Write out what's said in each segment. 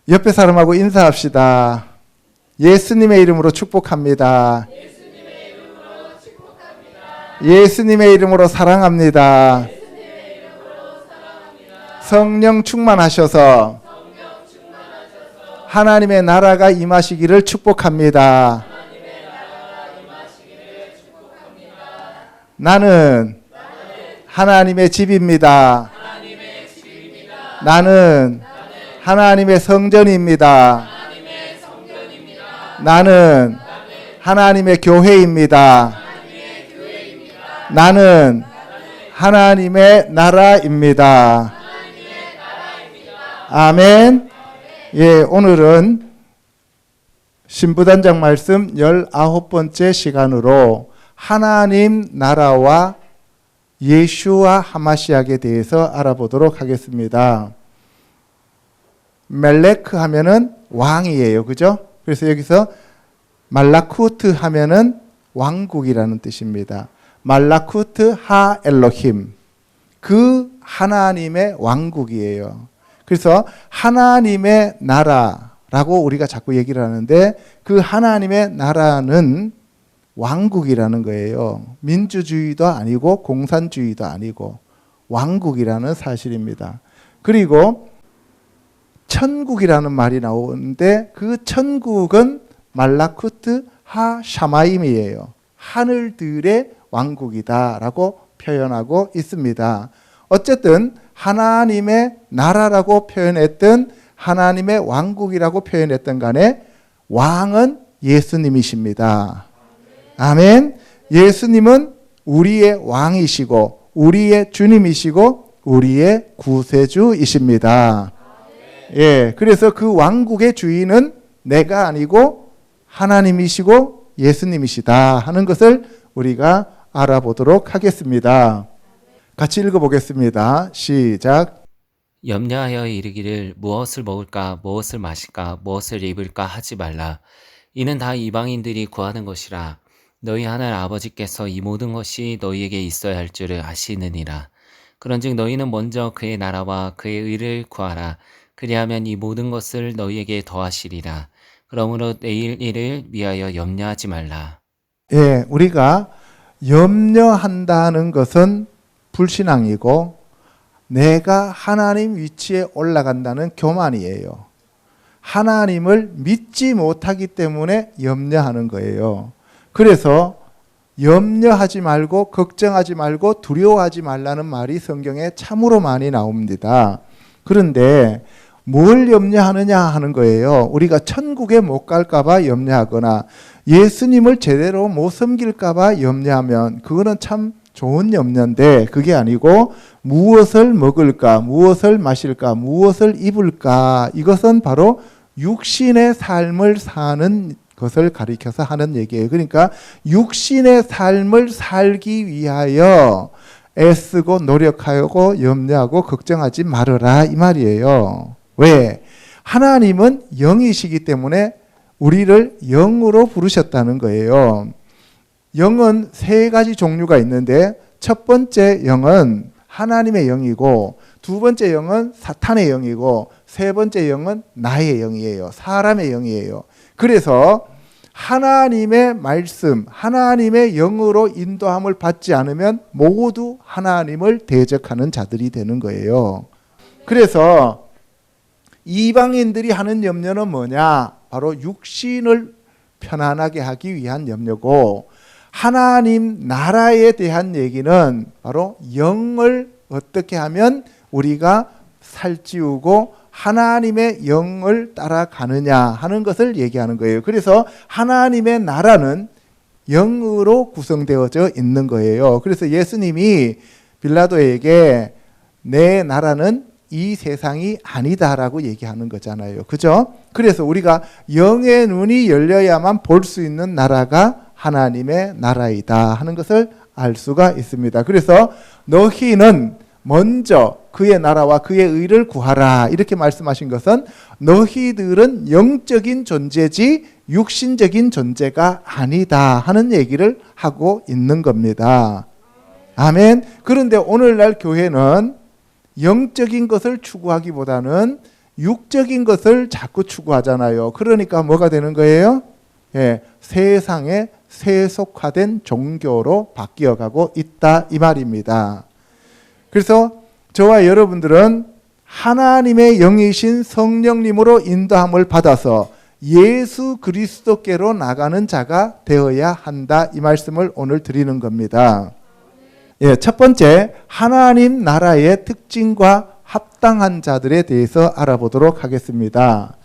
옆에 사람하고 인사합시다. 예수님의 이름으로 축복합니다. 예수님의 이름으로 사랑합니다. 성령 충만하셔서 하나님의 나라가 임하시기를 축복합니다. 나는 하나님의 집입니다. 나는 하나님의 성전입니다. 나는 하나님의 교회입니다. 나는 하나님의 나라입니다. 아멘. 예, 오늘은 신부단장 말씀 19번째 시간으로 하나님 나라와 예슈와 하마시약에 대해서 알아보도록 하겠습니다. 멜레크 하면은 왕이에요. 그죠? 그래서 여기서 말라쿠트 하면은 왕국이라는 뜻입니다. 말라쿠트 하 엘로힘. 그 하나님의 왕국이에요. 그래서 하나님의 나라라고 우리가 자꾸 얘기를 하는데 그 하나님의 나라는 왕국이라는 거예요. 민주주의도 아니고 공산주의도 아니고 왕국이라는 사실입니다. 그리고 천국이라는 말이 나오는데 그 천국은 말라쿠트 하 샤마임이에요. 하늘들의 왕국이다라고 표현하고 있습니다. 어쨌든 하나님의 나라라고 표현했든 하나님의 왕국이라고 표현했든 간에 왕은 예수님이십니다. 아멘. 예수님은 우리의 왕이시고 우리의 주님이시고 우리의 구세주이십니다. 예, 그래서 그 왕국의 주인은 내가 아니고 하나님이시고 예수님이시다 하는 것을 우리가 알아보도록 하겠습니다. 같이 읽어보겠습니다. 시작. 염려하여 이르기를 무엇을 먹을까 무엇을 마실까 무엇을 입을까 하지 말라. 이는 다 이방인들이 구하는 것이라. 너희 하늘 아버지께서 이 모든 것이 너희에게 있어야 할 줄을 아시느니라. 그런즉 너희는 먼저 그의 나라와 그의 의를 구하라. 그리하면 이 모든 것을 너희에게 더하시리라. 그러므로 내일 일을 위하여 염려하지 말라. 예, 우리가 염려한다는 것은 불신앙이고 내가 하나님 위치에 올라간다는 교만이에요. 하나님을 믿지 못하기 때문에 염려하는 거예요. 그래서 염려하지 말고 걱정하지 말고 두려워하지 말라는 말이 성경에 참으로 많이 나옵니다. 그런데 뭘 염려하느냐 하는 거예요. 우리가 천국에 못 갈까 봐 염려하거나 예수님을 제대로 못 섬길까 봐 염려하면 그거는 참 좋은 염려인데 그게 아니고 무엇을 먹을까, 무엇을 마실까, 무엇을 입을까 이것은 바로 육신의 삶을 사는 것을 가리켜서 하는 얘기예요. 그러니까 육신의 삶을 살기 위하여 애쓰고 노력하고 염려하고 걱정하지 말아라 이 말이에요. 왜? 하나님은 영이시기 때문에 우리를 영으로 부르셨다는 거예요. 영은 세 가지 종류가 있는데 첫 번째 영은 하나님의 영이고 두 번째 영은 사탄의 영이고 세 번째 영은 나의 영이에요. 사람의 영이에요. 그래서 하나님의 말씀, 하나님의 영으로 인도함을 받지 않으면 모두 하나님을 대적하는 자들이 되는 거예요. 그래서 이방인들이 하는 염려는 뭐냐? 바로 육신을 편안하게 하기 위한 염려고 하나님 나라에 대한 얘기는 바로 영을 어떻게 하면 우리가 살찌우고 하나님의 영을 따라가느냐 하는 것을 얘기하는 거예요. 그래서 하나님의 나라는 영으로 구성되어져 있는 거예요. 그래서 예수님이 빌라도에게 내 나라는 이 세상이 아니다라고 얘기하는 거잖아요. 그죠? 그래서 우리가 영의 눈이 열려야만 볼 수 있는 나라가 하나님의 나라이다 하는 것을 알 수가 있습니다. 그래서 너희는 먼저 그의 나라와 그의 의를 구하라 이렇게 말씀하신 것은 너희들은 영적인 존재지 육신적인 존재가 아니다 하는 얘기를 하고 있는 겁니다. 아멘. 그런데 오늘날 교회는 영적인 것을 추구하기보다는 육적인 것을 자꾸 추구하잖아요. 그러니까 뭐가 되는 거예요? 예, 세상에 세속화된 종교로 바뀌어가고 있다 이 말입니다. 그래서 저와 여러분들은 하나님의 영이신 성령님으로 인도함을 받아서 예수 그리스도께로 나가는 자가 되어야 한다 이 말씀을 오늘 드리는 겁니다. 예, 첫 번째 하나님 나라의 특징과 합당한 자들에 대해서 알아보도록 하겠습니다.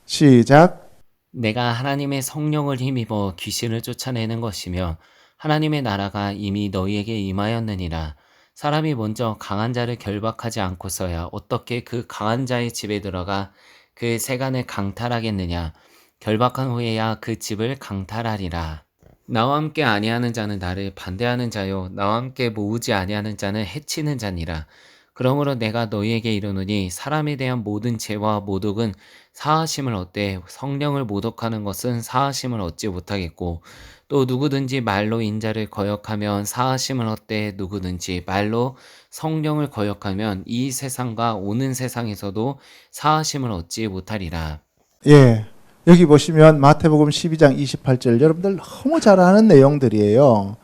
시작. 내가 하나님의 성령을 힘입어 귀신을 쫓아내는 것이며 하나님의 나라가 이미 너희에게 임하였느니라. 사람이 먼저 강한 자를 결박하지 않고서야 어떻게 그 강한 자의 집에 들어가 그 세간을 강탈하겠느냐. 결박한 후에야 그 집을 강탈하리라. 나와 함께 아니하는 자는 나를 반대하는 자요 나와 함께 모으지 아니하는 자는 해치는 자니라. 그러므로 내가 너희에게 이르노니 사람에 대한 모든 죄와 모독은 사하심을 얻되 성령을 모독하는 것은 사하심을 얻지 못하겠고 또 누구든지 말로 인자를 거역하면 사하심을 얻되 누구든지 말로 성령을 거역하면 이 세상과 오는 세상에서도 사하심을 얻지 못하리라. 예, 여기 보시면 마태복음 12장 28절 여러분들 너무 잘 아는 내용들이에요.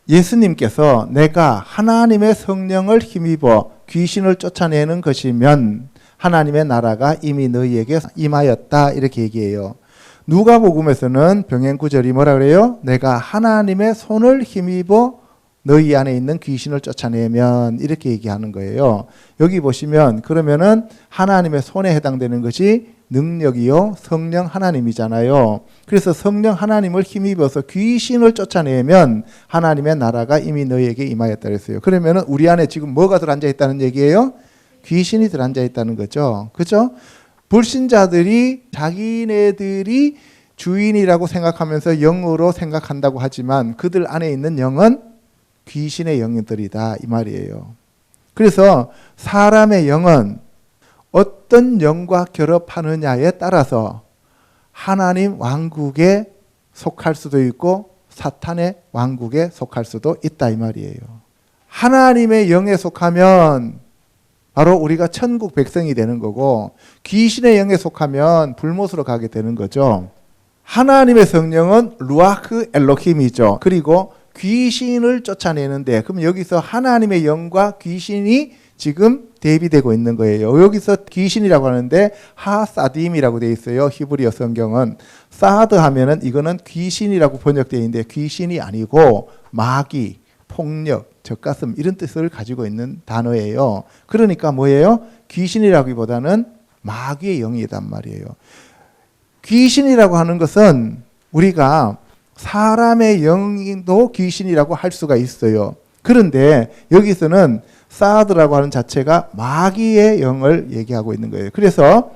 예수님께서 내가 하나님의 성령을 힘입어 귀신을 쫓아내는 것이면 하나님의 나라가 이미 너희에게 임하였다 이렇게 얘기해요. 누가복음에서는 병행 구절이 뭐라 그래요? 내가 하나님의 손을 힘입어 너희 안에 있는 귀신을 쫓아내면 이렇게 얘기하는 거예요. 여기 보시면 그러면은 하나님의 손에 해당되는 것이 능력이요 성령 하나님이잖아요. 그래서 성령 하나님을 힘입어서 귀신을 쫓아내면 하나님의 나라가 이미 너희에게 임하였다 그랬어요. 그러면은 우리 안에 지금 뭐가 들어앉아 있다는 얘기예요? 귀신이 들어앉아 있다는 거죠. 그렇죠? 불신자들이 자기네들이 주인이라고 생각하면서 영으로 생각한다고 하지만 그들 안에 있는 영은 귀신의 영들이다 이 말이에요. 그래서 사람의 영은 어떤 영과 결합하느냐에 따라서 하나님 왕국에 속할 수도 있고 사탄의 왕국에 속할 수도 있다 이 말이에요. 하나님의 영에 속하면 바로 우리가 천국 백성이 되는 거고 귀신의 영에 속하면 불못으로 가게 되는 거죠. 하나님의 성령은 루아흐 엘로힘이죠. 그리고 귀신을 쫓아내는데 그럼 여기서 하나님의 영과 귀신이 지금 대비되고 있는 거예요. 여기서 귀신이라고 하는데 하사딤이라고 되어 있어요. 히브리어 성경은 사드 하면은 이거는 귀신이라고 번역되어 있는데 귀신이 아니고 마귀, 폭력, 젖가슴 이런 뜻을 가지고 있는 단어예요. 그러니까 뭐예요? 귀신이라기보다는 마귀의 영이란 말이에요. 귀신이라고 하는 것은 우리가 사람의 영도 귀신이라고 할 수가 있어요. 그런데 여기서는 사드라고 하는 자체가 마귀의 영을 얘기하고 있는 거예요. 그래서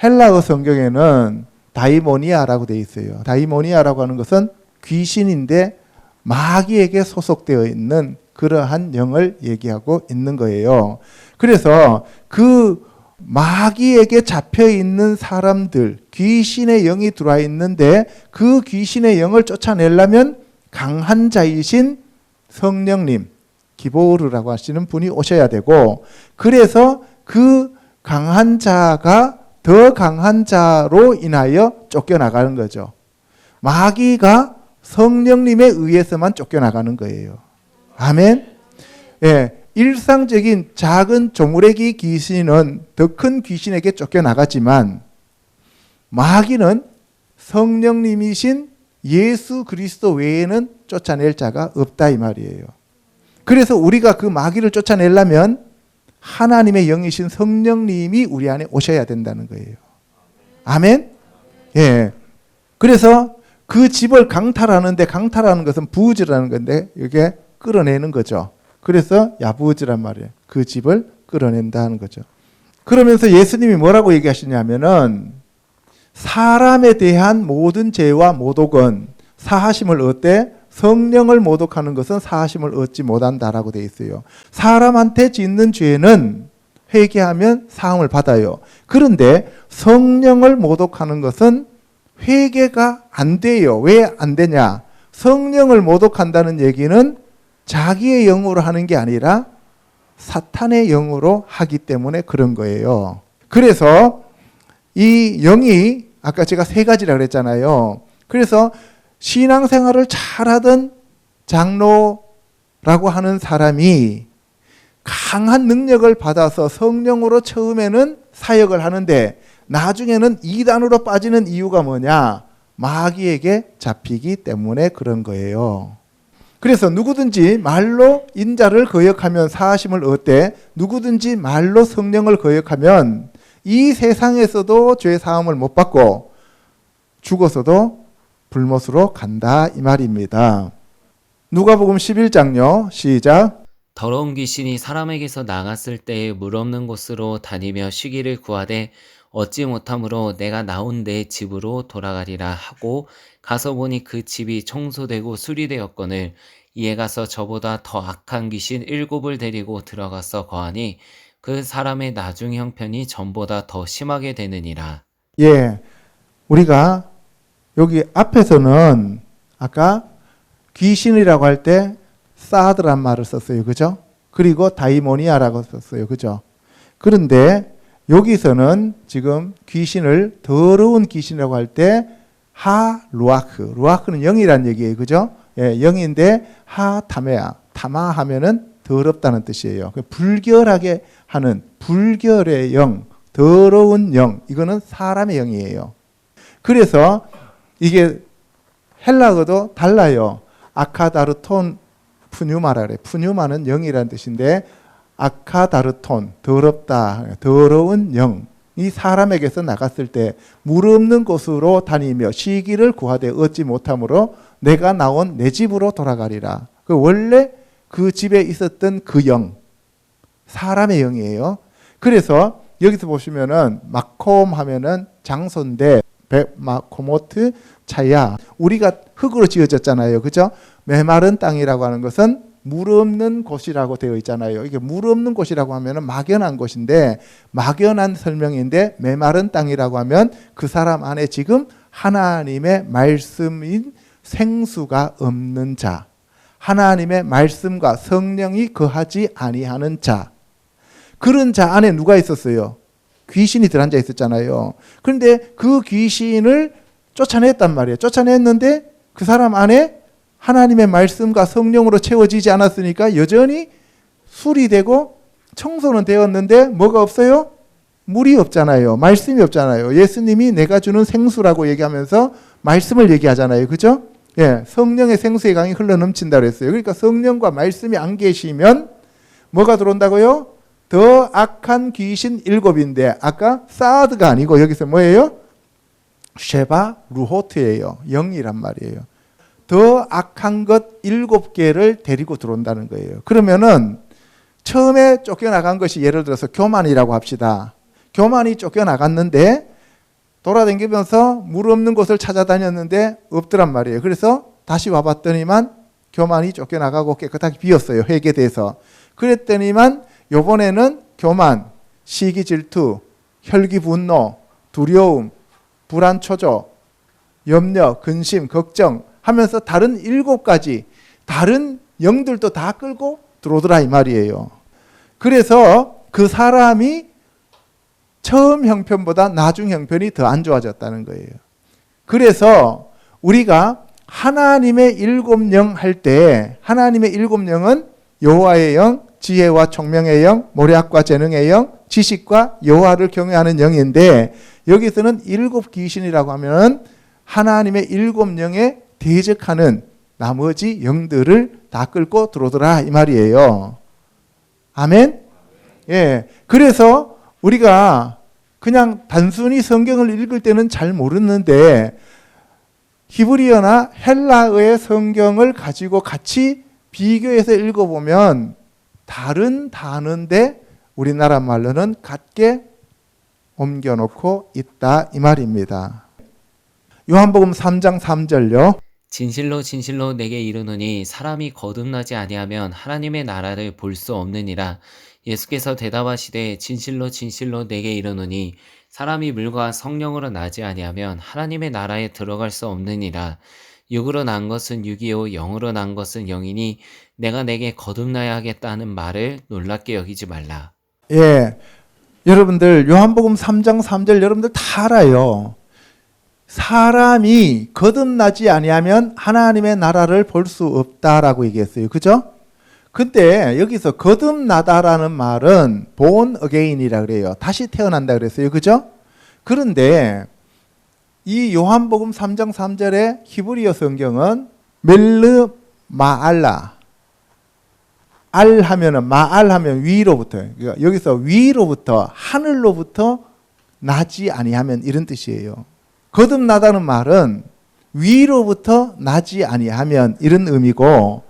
헬라어 성경에는 다이모니아라고 되어 있어요. 다이모니아라고 하는 것은 귀신인데 마귀에게 소속되어 있는 그러한 영을 얘기하고 있는 거예요. 그래서 그 마귀에게 잡혀 있는 사람들, 귀신의 영이 들어와 있는데 그 귀신의 영을 쫓아내려면 강한 자이신 성령님, 기보르라고 하시는 분이 오셔야 되고 그래서 그 강한 자가 더 강한 자로 인하여 쫓겨나가는 거죠. 마귀가 성령님에 의해서만 쫓겨나가는 거예요. 아멘. 예, 일상적인 작은 조무래기 귀신은 더 큰 귀신에게 쫓겨나가지만 마귀는 성령님이신 예수 그리스도 외에는 쫓아낼 자가 없다 이 말이에요. 그래서 우리가 그 마귀를 쫓아내려면 하나님의 영이신 성령님이 우리 안에 오셔야 된다는 거예요. 아멘. 예. 그래서 그 집을 강탈하는데 강탈하는 것은 부으지라는 건데 이게 끌어내는 거죠. 그래서 야부으지란 말이에요. 그 집을 끌어낸다 하는 거죠. 그러면서 예수님이 뭐라고 얘기하시냐면은 사람에 대한 모든 죄와 모독은 사하심을 얻되 성령을 모독하는 것은 사하심을 얻지 못한다라고 되어 있어요. 사람한테 짓는 죄는 회개하면 사함을 받아요. 그런데 성령을 모독하는 것은 회개가 안 돼요. 왜 안 되냐? 성령을 모독한다는 얘기는 자기의 영으로 하는 게 아니라 사탄의 영으로 하기 때문에 그런 거예요. 그래서 이 영이 아까 제가 세 가지라 그랬잖아요. 그래서 신앙생활을 잘하던 장로라고 하는 사람이 강한 능력을 받아서 성령으로 처음에는 사역을 하는데 나중에는 이단으로 빠지는 이유가 뭐냐? 마귀에게 잡히기 때문에 그런 거예요. 그래서 누구든지 말로 인자를 거역하면 사하심을 얻되 누구든지 말로 성령을 거역하면 이 세상에서도 죄 사함을 못 받고 죽어서도 불못으로 간다 이 말입니다. 누가복음 11장요. 시작. 더러운 귀신이 사람에게서 나갔을 때에 물 없는 곳으로 다니며 쉬기를 구하되 얻지 못함으로 내가 나온 내 집으로 돌아가리라 하고 가서 보니 그 집이 청소되고 수리되었거늘 이에 가서 저보다 더 악한 귀신 7을 데리고 들어가서 거하니 그 사람의 나중 형편이 전보다 더 심하게 되느니라. 예, 우리가 여기 앞에서는 아까 귀신이라고 할 때 사드란 말을 썼어요. 그죠? 그리고 다이모니아라고 썼어요. 그죠? 그런데 여기서는 지금 귀신을 더러운 귀신이라고 할 때 하루아크, 루아크는 영이란 얘기예요. 그죠? 예, 영인데 하타메아, 타마하면은 더럽다는 뜻이에요. 불결하게 하는 불결의 영, 더러운 영, 이거는 사람의 영이에요. 그래서 이게 헬라어도 달라요. 아카다르톤 푸뉴마라 그래. 푸뉴마는 영이라는 뜻인데 아카다르톤, 더럽다, 더러운 영이 사람에게서 나갔을 때 물 없는 곳으로 다니며 쉬기를 구하되 얻지 못함으로 내가 나온 내 집으로 돌아가리라. 원래 그 집에 있었던 그 영, 사람의 영이에요. 그래서 여기서 보시면은 마콤 하면은 장소인데 마코모트 차야, 우리가 흙으로 지어졌잖아요. 그죠? 메마른 땅이라고 하는 것은 물 없는 곳이라고 되어 있잖아요. 이게 물 없는 곳이라고 하면은 막연한 곳인데, 막연한 설명인데 메마른 땅이라고 하면 그 사람 안에 지금 하나님의 말씀인 생수가 없는 자, 하나님의 말씀과 성령이 거하지 아니하는 자, 그런 자 안에 누가 있었어요? 귀신이 들어앉아 있었잖아요. 그런데 그 귀신을 쫓아냈단 말이에요. 쫓아냈는데 그 사람 안에 하나님의 말씀과 성령으로 채워지지 않았으니까 여전히 수리되고 청소는 되었는데 뭐가 없어요? 물이 없잖아요. 말씀이 없잖아요. 예수님이 내가 주는 생수라고 얘기하면서 말씀을 얘기하잖아요. 그죠? 예, 성령의 생수의 강이 흘러넘친다고 했어요. 그러니까 성령과 말씀이 안 계시면 뭐가 들어온다고요? 더 악한 귀신 7인데 아까 사드가 아니고 여기서 뭐예요? 쉐바 루호트예요. 영이란 말이에요. 더 악한 것 7개를 데리고 들어온다는 거예요. 그러면은 처음에 쫓겨나간 것이 예를 들어서 교만이라고 합시다. 교만이 쫓겨나갔는데 돌아다니면서 물 없는 곳을 찾아다녔는데 없더란 말이에요. 그래서 다시 와봤더니만 교만이 쫓겨나가고 깨끗하게 비었어요. 회개돼서. 그랬더니만 요번에는 교만, 시기 질투, 혈기 분노, 두려움, 불안 초조, 염려, 근심, 걱정 하면서 다른 7가지 다른 영들도 다 끌고 들어오더라 이 말이에요. 그래서 그 사람이 처음 형편보다 나중 형편이 더 안 좋아졌다는 거예요. 그래서 우리가 하나님의 7영 할 때 하나님의 7영은 여호와의 영, 지혜와 총명의 영, 모략과 재능의 영, 지식과 여호와를 경외하는 영인데 여기서는 7 귀신이라고 하면 하나님의 7영에 대적하는 나머지 영들을 다 끌고 들어오더라 이 말이에요. 아멘? 예. 그래서 우리가 그냥 단순히 성경을 읽을 때는 잘 모르는데 히브리어나 헬라어의 성경을 가지고 같이 비교해서 읽어보면 다른 단어인데 우리나라 말로는 같게 옮겨놓고 있다 이 말입니다. 요한복음 3장 3절요. 진실로 진실로 내게 이르노니 사람이 거듭나지 아니하면 하나님의 나라를 볼 수 없느니라. 예수께서 대답하시되 진실로 진실로 내게 이르노니 사람이 물과 성령으로 나지 아니하면 하나님의 나라에 들어갈 수 없느니라. 육으로 난 것은 육이요 영으로 난 것은 영이니 내가 내게 거듭나야 하겠다는 말을 놀랍게 여기지 말라. 예, 여러분들 요한복음 3장 3절 여러분들 다 알아요. 사람이 거듭나지 아니하면 하나님의 나라를 볼 수 없다라고 얘기했어요. 그죠? 근데 여기서 거듭나다라는 말은 born again이라 그래요. 다시 태어난다 그랬어요. 그죠? 그런데 이 요한복음 3장 3절의 히브리어 성경은 멜르 마알라, 알 하면은 마알 하면 위로부터, 그러니까 여기서 위로부터 하늘로부터 나지 아니하면 이런 뜻이에요. 거듭나다는 말은 위로부터 나지 아니하면 이런 의미고,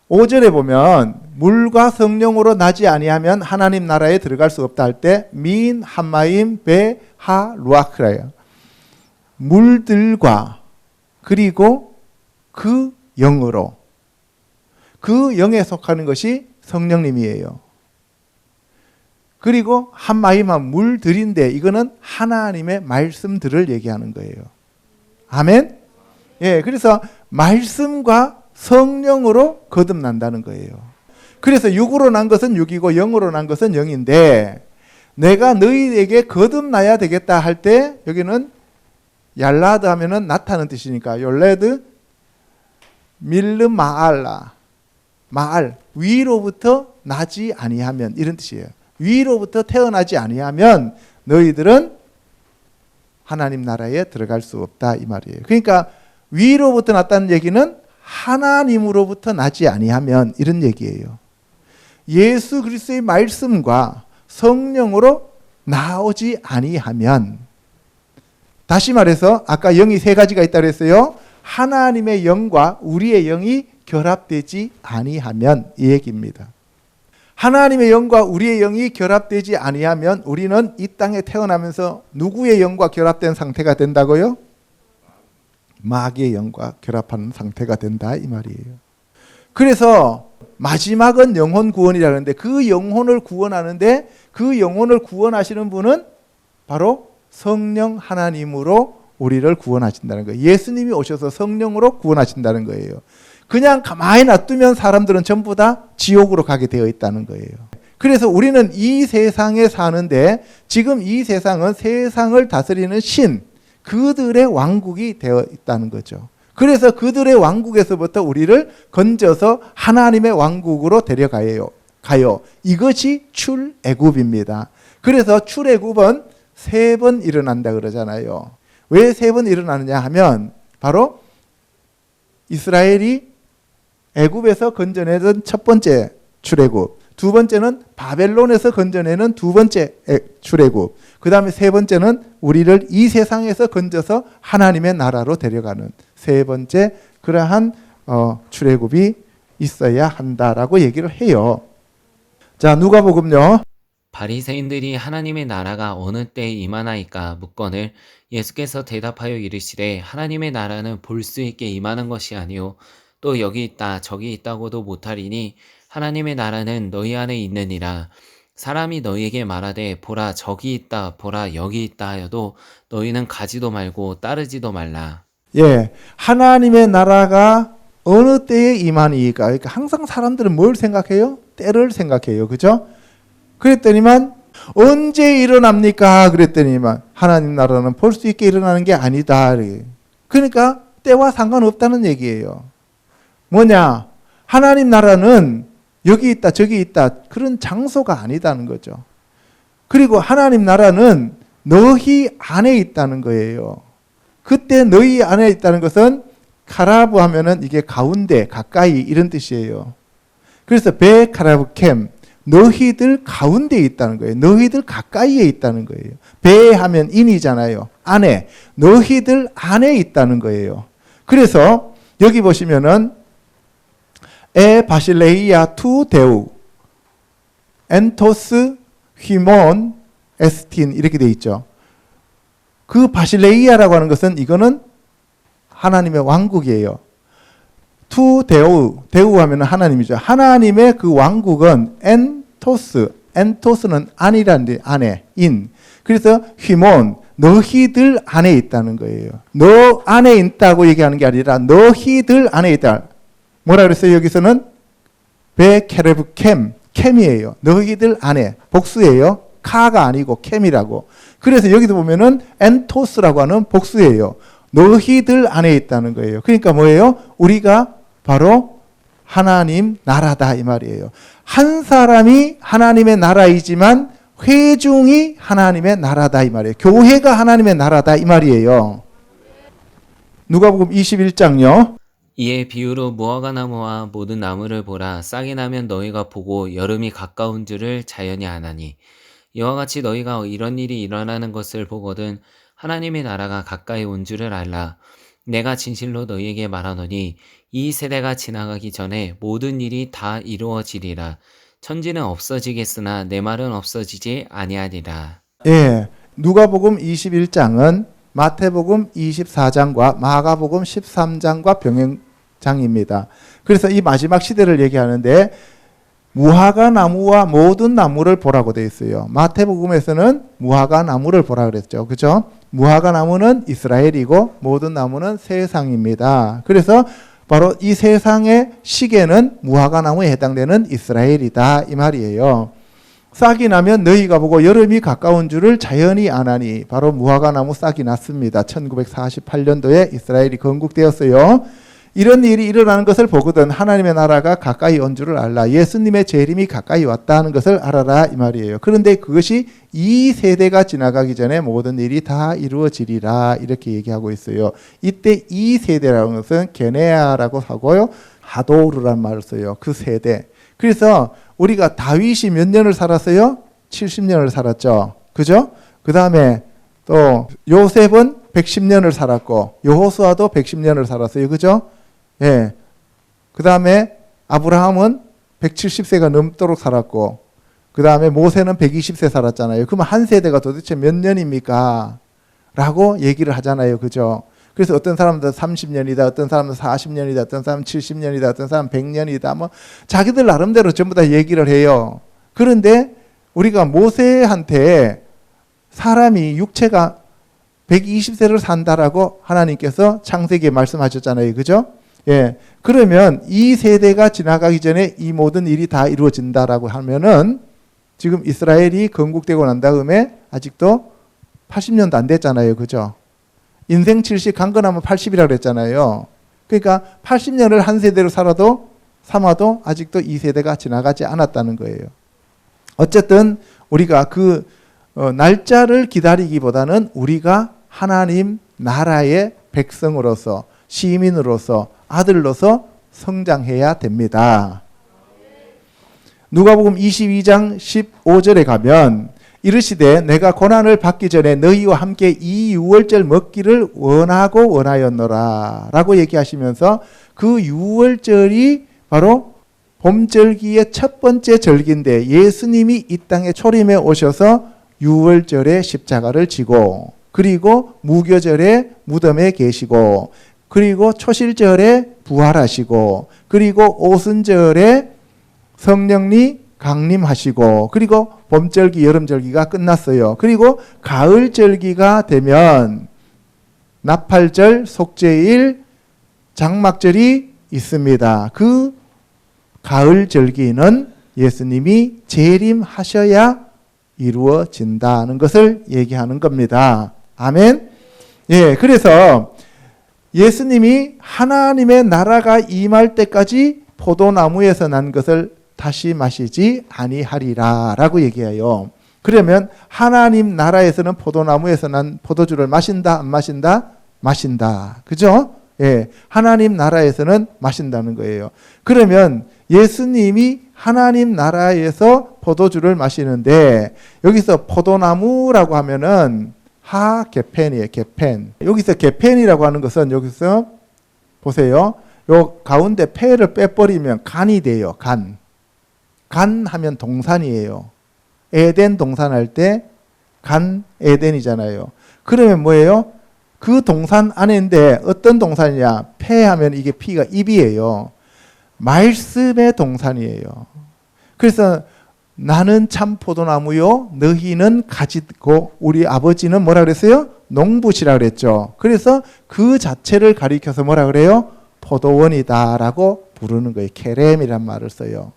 5절에 보면 물과 성령으로 나지 아니하면 하나님 나라에 들어갈 수 없다 할 때 민 한마임 베 하 루아크라요. 물들과 그리고 그 영으로, 그 영에 속하는 것이 성령님이에요. 그리고 한마이만 물들인데 이거는 하나님의 말씀들을 얘기하는 거예요. 아멘? 예, 그래서 말씀과 성령으로 거듭난다는 거예요. 그래서 육으로 난 것은 육이고 영으로 난 것은 영인데, 내가 너희에게 거듭나야 되겠다 할 때 여기는 얄라드 하면은 나타나는 뜻이니까 열레드 밀르 마알라, 마알 위로부터 나지 아니하면 이런 뜻이에요. 위로부터 태어나지 아니하면 너희들은 하나님 나라에 들어갈 수 없다 이 말이에요. 그러니까 위로부터 났다는 얘기는 하나님으로부터 나지 아니하면 이런 얘기예요. 예수 그리스도의 말씀과 성령으로 나오지 아니하면, 다시 말해서 아까 영이 세 가지가 있다고 했어요. 하나님의 영과 우리의 영이 결합되지 아니하면 이 얘기입니다. 하나님의 영과 우리의 영이 결합되지 아니하면 우리는 이 땅에 태어나면서 누구의 영과 결합된 상태가 된다고요? 마귀의 영과 결합하는 상태가 된다 이 말이에요. 그래서 마지막은 영혼 구원이라는데, 그 영혼을 구원하는데 그 영혼을 구원하시는 분은 바로 성령 하나님으로 우리를 구원하신다는 거예요. 예수님이 오셔서 성령으로 구원하신다는 거예요. 그냥 가만히 놔두면 사람들은 전부 다 지옥으로 가게 되어 있다는 거예요. 그래서 우리는 이 세상에 사는데 지금 이 세상은 세상을 다스리는 신, 그들의 왕국이 되어 있다는 거죠. 그래서 그들의 왕국에서부터 우리를 건져서 하나님의 왕국으로 데려가요. 이것이 출애굽입니다. 그래서 출애굽은 3번 일어난다 그러잖아요. 왜 3번 일어나느냐 하면 바로 이스라엘이 애굽에서 건져내던 첫 번째 출애굽, 두 번째는 바벨론에서 건져내는 두 번째 출애굽, 그 다음에 세 번째는 우리를 이 세상에서 건져서 하나님의 나라로 데려가는 세 번째 그러한 출애굽이 있어야 한다라고 얘기를 해요. 자, 누가복음요. 바리새인들이 하나님의 나라가 어느 때에 임하나이까 묻거늘 예수께서 대답하여 이르시되 하나님의 나라는 볼 수 있게 임하는 것이 아니요 또 여기 있다 저기 있다고도 못하리니 하나님의 나라는 너희 안에 있느니라. 사람이 너희에게 말하되 보라 저기 있다 보라 여기 있다 하여도 너희는 가지도 말고 따르지도 말라. 예, 하나님의 나라가 어느 때에 임하니까. 그러니까 항상 사람들은 뭘 생각해요? 때를 생각해요. 그죠? 그랬더니만 언제 일어납니까? 그랬더니만 하나님 나라는 볼 수 있게 일어나는 게 아니다. 그러니까 때와 상관없다는 얘기예요. 뭐냐? 하나님 나라는 여기 있다 저기 있다 그런 장소가 아니다는 거죠. 그리고 하나님 나라는 너희 안에 있다는 거예요. 그때 너희 안에 있다는 것은 카라브 하면은 이게 가운데 가까이 이런 뜻이에요. 그래서 베 카라브 캠, 너희들 가운데 있다는 거예요. 너희들 가까이에 있다는 거예요. 베 하면 인이잖아요. 안에, 너희들 안에 있다는 거예요. 그래서 여기 보시면은 에 바실레이아 투 데우 엔토스 휘몬 에스틴 이렇게 돼 있죠. 그 바실레이아라고 하는 것은 이거는 하나님의 왕국이에요. 투 데우, 데우 하면 하나님이죠. 하나님의 그 왕국은 엔토스, 엔토스는 안이라는 안에, 인. 그래서 휘몬, 너희들 안에 있다는 거예요. 너 안에 있다고 얘기하는 게 아니라 너희들 안에 있다. 뭐라 그랬어요? 여기서는 베케레브 캠, 캠이에요. 너희들 안에, 복수예요. 카가 아니고 캠이라고. 그래서 여기도 보면은 엔토스라고 하는 복수예요. 너희들 안에 있다는 거예요. 그러니까 뭐예요? 우리가 바로 하나님 나라다 이 말이에요. 한 사람이 하나님의 나라이지만 회중이 하나님의 나라다 이 말이에요. 교회가 하나님의 나라다 이 말이에요. 누가복음 21장요. 이에 비유로 무화과 나무와 모든 나무를 보라. 싹이 나면 너희가 보고 여름이 가까운 줄을 자연히 아나니 이와 같이 너희가 이런 일이 일어나는 것을 보거든 하나님의 나라가 가까이 온 줄을 알라. 내가 진실로 너희에게 말하노니 이 세대가 지나가기 전에 모든 일이 다 이루어지리라. 천지는 없어지겠으나 내 말은 없어지지 아니하리라. 예, 누가복음 21장은 마태복음 24장과 마가복음 13장과 병행장입니다. 그래서 이 마지막 시대를 얘기하는데 무화과 나무와 모든 나무를 보라고 되어 있어요. 마태복음에서는 무화과 나무를 보라 그랬죠. 그죠? 무화과 나무는 이스라엘이고 모든 나무는 세상입니다. 그래서 바로 이 세상의 시계는 무화과 나무에 해당되는 이스라엘이다 이 말이에요. 싹이 나면 너희가 보고 여름이 가까운 줄을 자연히 아나니 바로 무화과 나무 싹이 났습니다. 1948년도에 이스라엘이 건국되었어요. 이런 일이 일어나는 것을 보거든 하나님의 나라가 가까이 온 줄을 알라. 예수님의 재림이 가까이 왔다는 것을 알아라 이 말이에요. 그런데 그것이 이 세대가 지나가기 전에 모든 일이 다 이루어지리라 이렇게 얘기하고 있어요. 이때 이 세대라는 것은 게네아라고 하고요. 하도르란 말을 써요. 그 세대. 그래서 우리가 다윗이 몇 년을 살았어요? 70년을 살았죠. 그죠? 그 다음에 또 요셉은 110년을 살았고 여호수아도 110년을 살았어요. 그죠? 예. 그 다음에 아브라함은 170세가 넘도록 살았고 그 다음에 모세는 120세 살았잖아요. 그러면 한 세대가 도대체 몇 년입니까? 라고 얘기를 하잖아요. 그죠? 그래서 어떤 사람들은 30년이다, 어떤 사람은 40년이다, 어떤 사람은 70년이다, 어떤 사람은 100년이다. 뭐 자기들 나름대로 전부 다 얘기를 해요. 그런데 우리가 모세한테 사람이 육체가 120세를 산다라고 하나님께서 창세기에 말씀하셨잖아요. 그죠? 예. 그러면 이 세대가 지나가기 전에 이 모든 일이 다 이루어진다라고 하면은 지금 이스라엘이 건국되고 난 다음에 아직도 80년도 안 됐잖아요. 그죠? 인생 70 강건하면 80이라고 그랬잖아요. 그러니까 80년을 한 세대로 삼아도 아직도 이 세대가 지나가지 않았다는 거예요. 어쨌든 우리가 그 날짜를 기다리기보다는 우리가 하나님 나라의 백성으로서 시민으로서 아들로서 성장해야 됩니다. 누가복음 22장 15절에 가면 이르시되 내가 고난을 받기 전에 너희와 함께 이 유월절 먹기를 원하였노라 라고 얘기하시면서 그 유월절이 바로 봄절기의 첫 번째 절기인데 예수님이 이 땅에 초림해 오셔서 유월절에 십자가를 지고 그리고 무교절에 무덤에 계시고 그리고 초실절에 부활하시고 그리고 오순절에 성령이 강림하시고 그리고 봄절기 여름절기가 끝났어요. 그리고 가을절기가 되면 나팔절, 속죄일, 장막절이 있습니다. 그 가을절기는 예수님이 재림하셔야 이루어진다는 것을 얘기하는 겁니다. 아멘. 예, 그래서 예수님이 하나님의 나라가 임할 때까지 포도나무에서 난 것을 다시 마시지 아니하리라 라고 얘기해요. 그러면 하나님 나라에서는 포도나무에서 난 포도주를 마신다 안 마신다? 마신다. 그죠? 예, 하나님 나라에서는 마신다는 거예요. 그러면 예수님이 하나님 나라에서 포도주를 마시는데 여기서 포도나무라고 하면은 하게펜이에요. 게펜. 여기서 게펜이라고 하는 것은 여기서 보세요. 요 가운데 폐를 빼버리면 간이 돼요. 간. 간 하면 동산이에요. 에덴 동산할 때 간 에덴이잖아요. 그러면 뭐예요? 그 동산 안에인데 어떤 동산이냐? 폐 하면 이게 피가 입이에요. 말씀의 동산이에요. 그래서 나는 참 포도나무요 너희는 가지고 우리 아버지는 뭐라 그랬어요? 농부시라 그랬죠. 그래서 그 자체를 가리켜서 뭐라 그래요? 포도원이다라고 부르는 거예요. 케렘이란 말을 써요.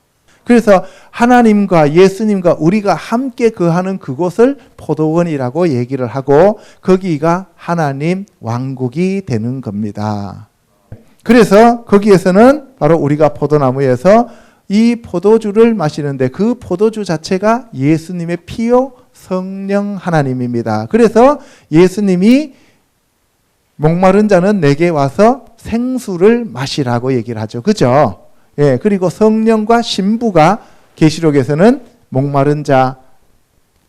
그래서 하나님과 예수님과 우리가 함께 거하는 그곳을 포도원이라고 얘기를 하고 거기가 하나님 왕국이 되는 겁니다. 그래서 거기에서는 바로 우리가 포도나무에서 이 포도주를 마시는데 그 포도주 자체가 예수님의 피요 성령 하나님입니다. 그래서 예수님이 목마른 자는 내게 와서 생수를 마시라고 얘기를 하죠. 그죠? 예, 그리고 성령과 신부가 계시록에서는 목마른 자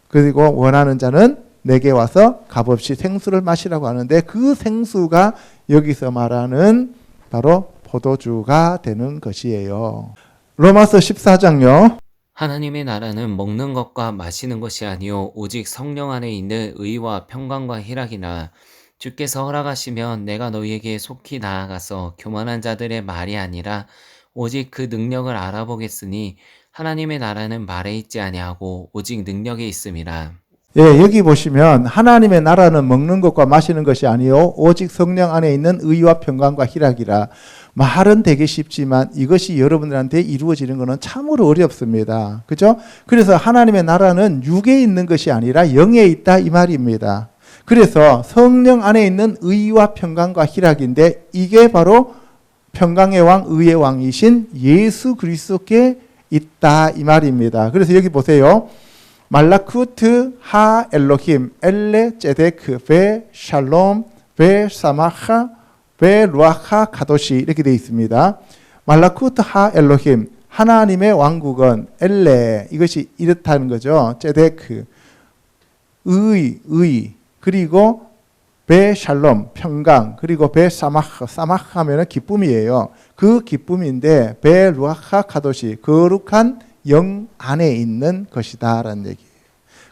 그리고 원하는 자는 내게 와서 값없이 생수를 마시라고 하는데 그 생수가 여기서 말하는 바로 포도주가 되는 것이에요. 로마서 14장요. 하나님의 나라는 먹는 것과 마시는 것이 아니요 오직 성령 안에 있는 의와 평강과 희락이나 주께서 허락하시면 내가 너희에게 속히 나아가서 교만한 자들의 말이 아니라 오직 그 능력을 알아보겠으니 하나님의 나라는 말에 있지 아니하고 오직 능력에 있음이라. 예, 여기 보시면 하나님의 나라는 먹는 것과 마시는 것이 아니요 오직 성령 안에 있는 의와 평강과 희락이라. 말은 되게 쉽지만 이것이 여러분들한테 이루어지는 것은 참으로 어렵습니다. 그죠? 그래서 하나님의 나라는 육에 있는 것이 아니라 영에 있다 이 말입니다. 그래서 성령 안에 있는 의와 평강과 희락인데 이게 바로 평강의 왕, 의의 왕이신 예수 그리스도께 있다 이 말입니다. 그래서 여기 보세요. 말라쿠트 하 엘로힘 엘레 제데크 베 샬롬 베 사마하 베 루아하 카도시 이렇게 되어 있습니다. 말라쿠트 하 엘로힘 하나님의 왕국은 엘레 이것이 이렇다는 거죠. 제데크 의 그리고 베 샬롬 평강 그리고 베 사마하 하면은 기쁨이에요. 그 기쁨인데 베 루아하 카도시 거룩한 영 안에 있는 것이다라는 얘기예요.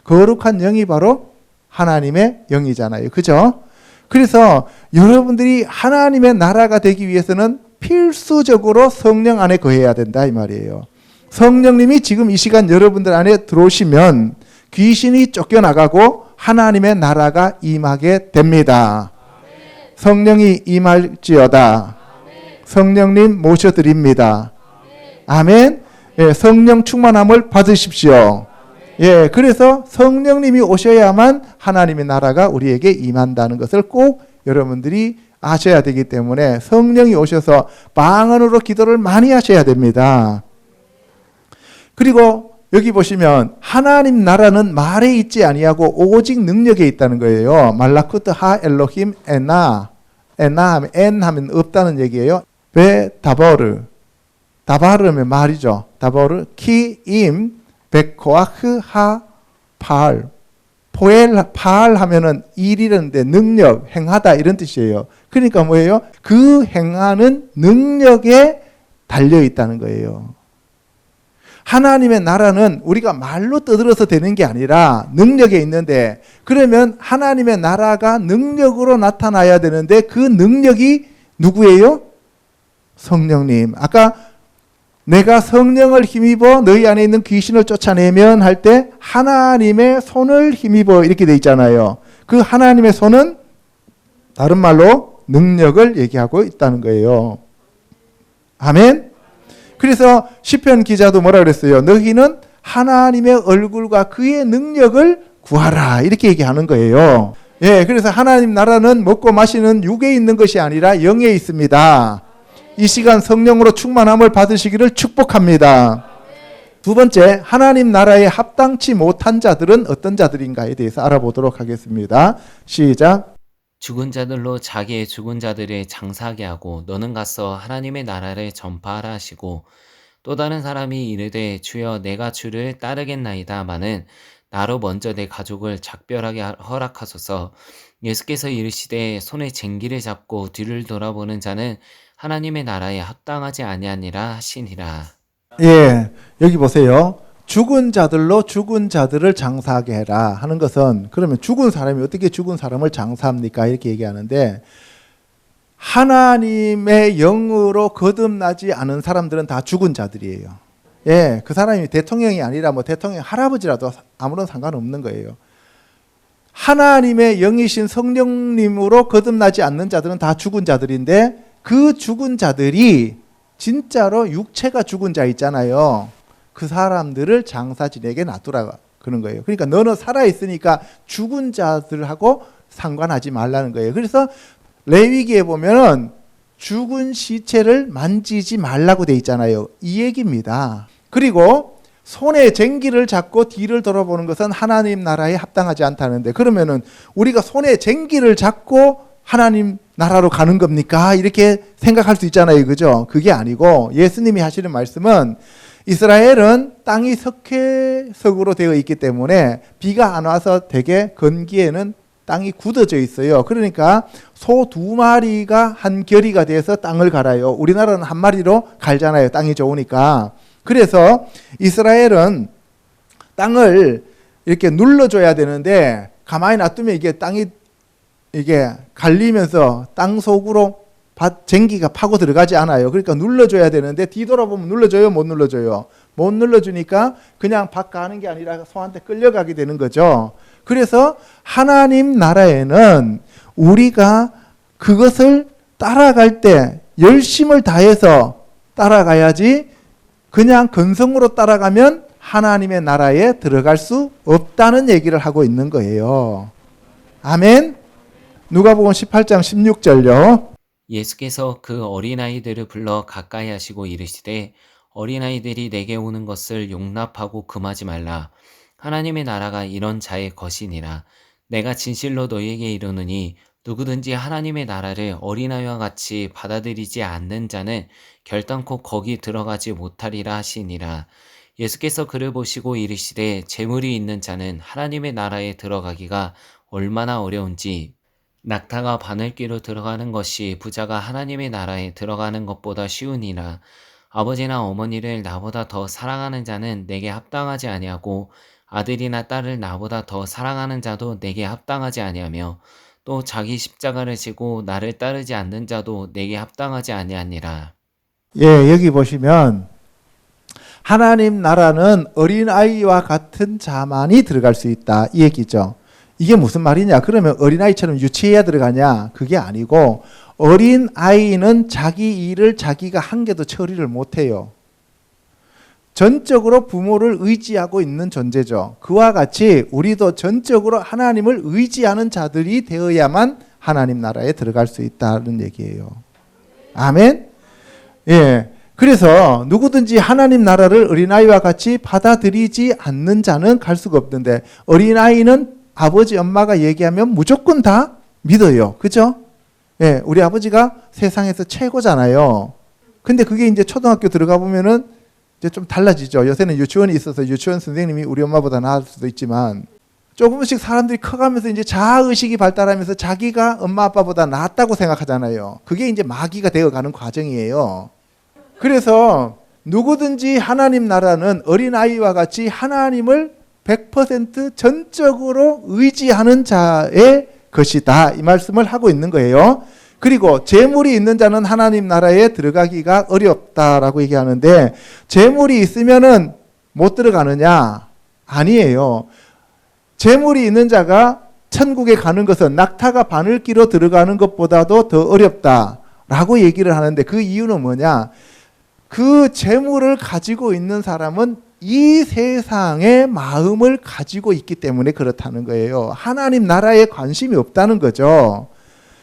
거룩한 영이 바로 하나님의 영이잖아요. 그죠? 그래서 여러분들이 하나님의 나라가 되기 위해서는 필수적으로 성령 안에 거해야 된다 이 말이에요. 성령님이 지금 이 시간 여러분들 안에 들어오시면 귀신이 쫓겨나가고 하나님의 나라가 임하게 됩니다. 성령이 임할지어다. 성령님 모셔드립니다. 아멘. 예, 성령 충만함을 받으십시오. 예, 그래서 성령님이 오셔야만 하나님의 나라가 우리에게 임한다는 것을 꼭 여러분들이 아셔야 되기 때문에 성령이 오셔서 방언으로 기도를 많이 하셔야 됩니다. 그리고 여기 보시면 하나님 나라는 말에 있지 아니하고 오직 능력에 있다는 거예요. 말라쿠트 하 엘로힘 에나 하면 엔 하면 없다는 얘기예요. 베 다버르 다바르면 말이죠. 다버르 키임 베코아흐 하 팔 포엘 팔 하면은 일이라는데 능력 행하다 이런 뜻이에요. 그러니까 뭐예요? 그 행하는 능력에 달려 있다는 거예요. 하나님의 나라는 우리가 말로 떠들어서 되는 게 아니라 능력에 있는데 그러면 하나님의 나라가 능력으로 나타나야 되는데 그 능력이 누구예요? 성령님. 아까 내가 성령을 힘입어 너희 안에 있는 귀신을 쫓아내면 할 때 하나님의 손을 힘입어 이렇게 돼 있잖아요. 그 하나님의 손은 다른 말로 능력을 얘기하고 있다는 거예요. 아멘. 그래서 시편 기자도 뭐라 그랬어요? 너희는 하나님의 얼굴과 그의 능력을 구하라 이렇게 얘기하는 거예요. 예, 그래서 하나님 나라는 먹고 마시는 육에 있는 것이 아니라 영에 있습니다. 이 시간 성령으로 충만함을 받으시기를 축복합니다. 두 번째, 하나님 나라에 합당치 못한 자들은 어떤 자들인가에 대해서 알아보도록 하겠습니다. 시작. 죽은 자들로 자기의 죽은 자들을 장사하게 하고 너는 가서 하나님의 나라를 전파하라 하시고 또 다른 사람이 이르되 주여 내가 주를 따르겠나이다마는 나로 먼저 내 가족을 작별하게 허락하소서. 예수께서 이르시되 손에 쟁기를 잡고 뒤를 돌아보는 자는 하나님의 나라에 합당하지 아니하니라 하시니라. 예, 여기 보세요. 죽은 자들로 죽은 자들을 장사하게 해라 하는 것은 그러면 죽은 사람이 어떻게 죽은 사람을 장사합니까? 이렇게 얘기하는데 하나님의 영으로 거듭나지 않은 사람들은 다 죽은 자들이에요. 예, 그 사람이 대통령이 아니라 뭐 대통령 할아버지라도 아무런 상관없는 거예요. 하나님의 영이신 성령님으로 거듭나지 않는 자들은 다 죽은 자들인데 그 죽은 자들이 진짜로 육체가 죽은 자 있잖아요. 그 사람들을 장사진에게 놔두라 그런 거예요. 그러니까 너는 살아있으니까 죽은 자들하고 상관하지 말라는 거예요. 그래서 레위기에 보면은 죽은 시체를 만지지 말라고 돼 있잖아요. 이 얘기입니다. 그리고 손에 쟁기를 잡고 뒤를 돌아보는 것은 하나님 나라에 합당하지 않다는데, 그러면은 우리가 손에 쟁기를 잡고 하나님 나라로 가는 겁니까? 이렇게 생각할 수 있잖아요. 그죠? 그게 아니고 예수님이 하시는 말씀은 이스라엘은 땅이 석회석으로 되어 있기 때문에 비가 안 와서 되게 건기에는 땅이 굳어져 있어요. 그러니까 소 2마리가 한 겨리가 돼서 땅을 갈아요. 우리나라는 한 마리로 갈잖아요. 땅이 좋으니까. 그래서 이스라엘은 땅을 이렇게 눌러줘야 되는데 가만히 놔두면 이게 땅이 이게 갈리면서 땅 속으로 쟁기가 파고 들어가지 않아요. 그러니까 눌러줘야 되는데 뒤돌아보면 눌러줘요? 못 눌러줘요? 못 눌러주니까 그냥 밭 가는 게 아니라 소한테 끌려가게 되는 거죠. 그래서 하나님 나라에는 우리가 그것을 따라갈 때 열심을 다해서 따라가야지, 그냥 근성으로 따라가면 하나님의 나라에 들어갈 수 없다는 얘기를 하고 있는 거예요. 아멘. 누가복음 18장 16절요. 예수께서 그 어린아이들을 불러 가까이 하시고 이르시되 어린아이들이 내게 오는 것을 용납하고 금하지 말라. 하나님의 나라가 이런 자의 것이니라. 내가 진실로 너희에게 이르노니 누구든지 하나님의 나라를 어린아이와 같이 받아들이지 않는 자는 결단코 거기 들어가지 못하리라 하시니라. 예수께서 그를 보시고 이르시되 재물이 있는 자는 하나님의 나라에 들어가기가 얼마나 어려운지, 낙타가 바늘귀로 들어가는 것이 부자가 하나님의 나라에 들어가는 것보다 쉬우니라. 아버지나 어머니를 나보다 더 사랑하는 자는 내게 합당하지 아니하고 아들이나 딸을 나보다 더 사랑하는 자도 내게 합당하지 아니하며 또 자기 십자가를 지고 나를 따르지 않는 자도 내게 합당하지 아니하니라. 예, 여기 보시면 하나님 나라는 어린아이와 같은 자만이 들어갈 수 있다, 이 얘기죠. 이게 무슨 말이냐? 그러면 어린아이처럼 유치해야 들어가냐? 그게 아니고 어린아이는 자기 일을 자기가 한 개도 처리를 못해요. 전적으로 부모를 의지하고 있는 존재죠. 그와 같이 우리도 전적으로 하나님을 의지하는 자들이 되어야만 하나님 나라에 들어갈 수 있다는 얘기예요. 아멘? 예. 그래서 누구든지 하나님 나라를 어린아이와 같이 받아들이지 않는 자는 갈 수가 없는데, 어린아이는 아버지 엄마가 얘기하면 무조건 다 믿어요. 그죠? 예, 우리 아버지가 세상에서 최고잖아요. 근데 그게 이제 초등학교 들어가 보면은 이제 좀 달라지죠. 요새는 유치원이 있어서 유치원 선생님이 우리 엄마보다 나을 수도 있지만, 조금씩 사람들이 커가면서 이제 자아의식이 발달하면서 자기가 엄마 아빠보다 낫다고 생각하잖아요. 그게 이제 마귀가 되어가는 과정이에요. 그래서 누구든지 하나님 나라는 어린아이와 같이 하나님을 100% 전적으로 의지하는 자의 것이다, 이 말씀을 하고 있는 거예요. 그리고 재물이 있는 자는 하나님 나라에 들어가기가 어렵다라고 얘기하는데, 재물이 있으면은 못 들어가느냐? 아니에요. 재물이 있는 자가 천국에 가는 것은 낙타가 바늘귀로 들어가는 것보다도 더 어렵다라고 얘기를 하는데, 그 이유는 뭐냐? 그 재물을 가지고 있는 사람은 이 세상의 마음을 가지고 있기 때문에 그렇다는 거예요. 하나님 나라에 관심이 없다는 거죠.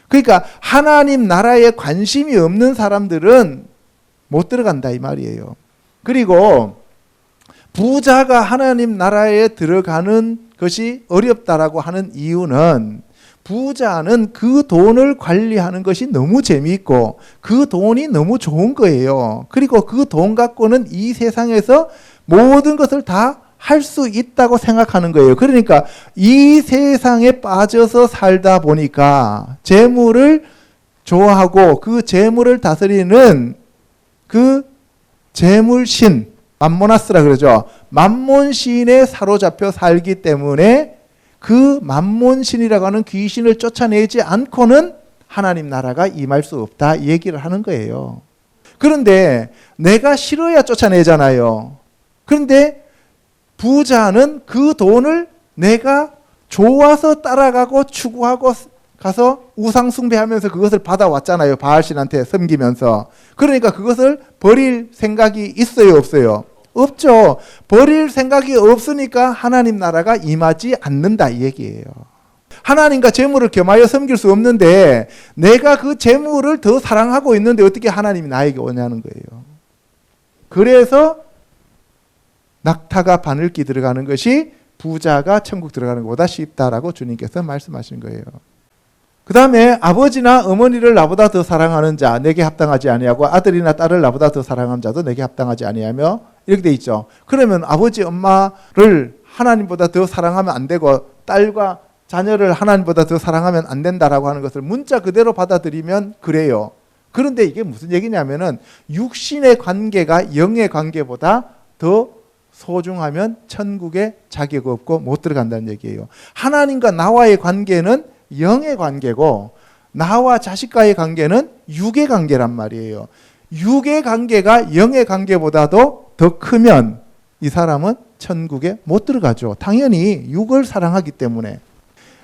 그러니까 하나님 나라에 관심이 없는 사람들은 못 들어간다, 이 말이에요. 그리고 부자가 하나님 나라에 들어가는 것이 어렵다라고 하는 이유는, 부자는 그 돈을 관리하는 것이 너무 재미있고 그 돈이 너무 좋은 거예요. 그리고 그 돈 갖고는 이 세상에서 모든 것을 다 할 수 있다고 생각하는 거예요. 그러니까 이 세상에 빠져서 살다 보니까 재물을 좋아하고 그 재물을 다스리는 그 재물신, 맘모나스라 그러죠. 맘몬신에 사로잡혀 살기 때문에 그 맘몬신이라고 하는 귀신을 쫓아내지 않고는 하나님 나라가 임할 수 없다, 이 얘기를 하는 거예요. 그런데 내가 싫어야 쫓아내잖아요. 그런데 부자는 그 돈을 내가 좋아서 따라가고 추구하고 가서 우상숭배하면서 그것을 받아왔잖아요. 바알신한테 섬기면서. 그러니까 그것을 버릴 생각이 있어요, 없어요? 없죠. 버릴 생각이 없으니까 하나님 나라가 임하지 않는다 이 얘기예요. 하나님과 재물을 겸하여 섬길 수 없는데 내가 그 재물을 더 사랑하고 있는데 어떻게 하나님이 나에게 오냐는 거예요. 그래서 낙타가 바늘기 들어가는 것이 부자가 천국 들어가는 것보다 쉽다라고 주님께서 말씀하신 거예요. 그 다음에 아버지나 어머니를 나보다 더 사랑하는 자 내게 합당하지 아니하고 아들이나 딸을 나보다 더 사랑하는 자도 내게 합당하지 아니하며 이렇게 돼 있죠. 그러면 아버지 엄마를 하나님보다 더 사랑하면 안 되고 딸과 자녀를 하나님보다 더 사랑하면 안 된다라고 하는 것을 문자 그대로 받아들이면 그래요. 그런데 이게 무슨 얘기냐면은 육신의 관계가 영의 관계보다 더 소중하면 천국에 자격 없고 못 들어간다는 얘기예요. 하나님과 나와의 관계는 영의 관계고 나와 자식과의 관계는 육의 관계란 말이에요. 육의 관계가 영의 관계보다도 더 크면 이 사람은 천국에 못 들어가죠. 당연히 육을 사랑하기 때문에.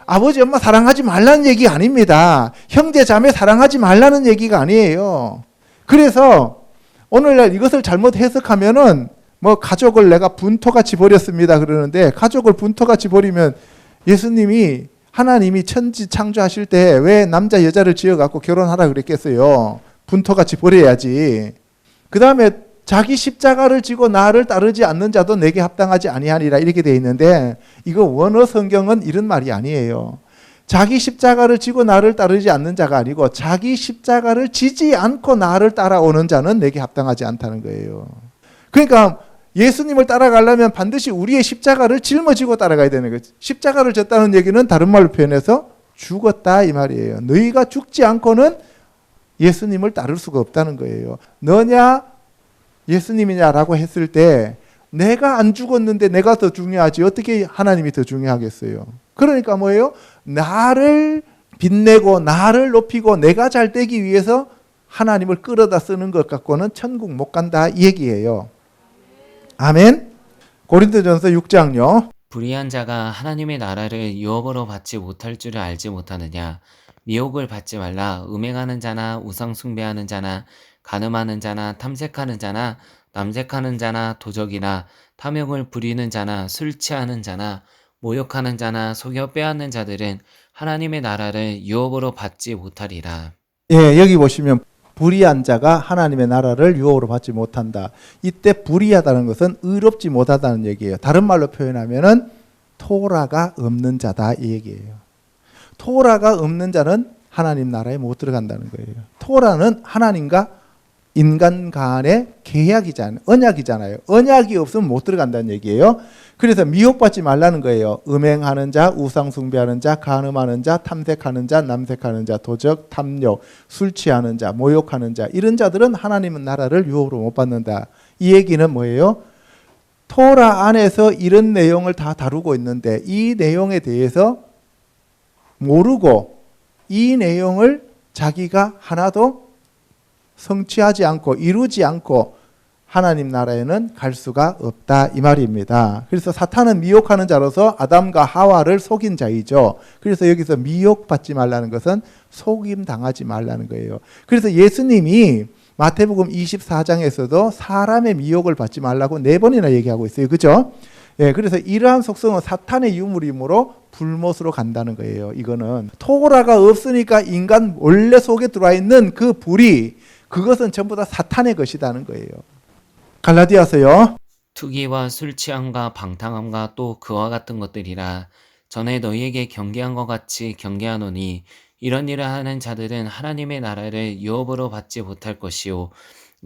아버지 엄마 사랑하지 말라는 얘기 아닙니다. 형제 자매 사랑하지 말라는 얘기가 아니에요. 그래서 오늘날 이것을 잘못 해석하면은 뭐 가족을 내가 분토같이 버렸습니다 그러는데 가족을 분토같이 버리면 예수님이 하나님이 천지 창조하실 때 왜 남자 여자를 지어갖고 결혼하라 그랬겠어요. 분토같이 버려야지. 그 다음에 자기 십자가를 지고 나를 따르지 않는 자도 내게 합당하지 아니하니라 이렇게 돼 있는데 이거 원어 성경은 이런 말이 아니에요. 자기 십자가를 지고 나를 따르지 않는 자가 아니고 자기 십자가를 지지 않고 나를 따라오는 자는 내게 합당하지 않다는 거예요. 그러니까 예수님을 따라가려면 반드시 우리의 십자가를 짊어지고 따라가야 되는 거죠. 십자가를 졌다는 얘기는 다른 말로 표현해서 죽었다 이 말이에요. 너희가 죽지 않고는 예수님을 따를 수가 없다는 거예요. 너냐 예수님이냐라고 했을 때 내가 안 죽었는데 내가 더 중요하지 어떻게 하나님이 더 중요하겠어요. 그러니까 뭐예요? 나를 빛내고 나를 높이고 내가 잘 되기 위해서 하나님을 끌어다 쓰는 것 갖고는 천국 못 간다 이 얘기예요. 아멘. 고린도전서 6장요. 불의한 자가 하나님의 나라를 유업으로 받지 못할 줄을 알지 못하느냐. 미혹을 받지 말라. 음행하는 자나 우상 숭배하는 자나 간음하는 자나 탐색하는 자나 남색하는 자나 도적이나 탐욕을 부리는 자나 술 취하는 자나 모욕하는 자나 속여 빼앗는 자들은 하나님의 나라를 유업으로 받지 못하리라. 예, 여기 보시면 불의한 자가 하나님의 나라를 유업으로 받지 못한다. 이때 불의하다는 것은 의롭지 못하다는 얘기예요. 다른 말로 표현하면은 토라가 없는 자다 이 얘기예요. 토라가 없는 자는 하나님 나라에 못 들어간다는 거예요. 토라는 하나님과 인간 간의 계약이잖아요. 언약이잖아요. 언약이 없으면 못 들어간다는 얘기예요. 그래서 미혹받지 말라는 거예요. 음행하는 자, 우상 숭배하는 자, 간음하는 자, 탐색하는 자, 남색하는 자, 도적, 탐욕, 술 취하는 자, 모욕하는 자 이런 자들은 하나님은 나라를 유업으로 못 받는다. 이 얘기는 뭐예요? 토라 안에서 이런 내용을 다 다루고 있는데 이 내용에 대해서 모르고 이 내용을 자기가 하나도 성취하지 않고 이루지 않고 하나님 나라에는 갈 수가 없다 이 말입니다. 그래서 사탄은 미혹하는 자로서 아담과 하와를 속인 자이죠. 그래서 여기서 미혹받지 말라는 것은 속임 당하지 말라는 거예요. 그래서 예수님이 마태복음 24장에서도 사람의 미혹을 받지 말라고 4번이나 얘기하고 있어요. 그죠? 예, 그래서 이러한 속성은 사탄의 유물이므로 불못으로 간다는 거예요. 이거는 토라가 없으니까 인간 원래 속에 들어와 있는 그 불이 그것은 전부 다 사탄의 것이라는 거예요. 갈라디아서요. 투기와 술 취함과 방탕함과 또 그와 같은 것들이라. 전에 너희에게 경계한 것 같이 경계하노니 이런 일을 하는 자들은 하나님의 나라를 유업으로 받지 못할 것이요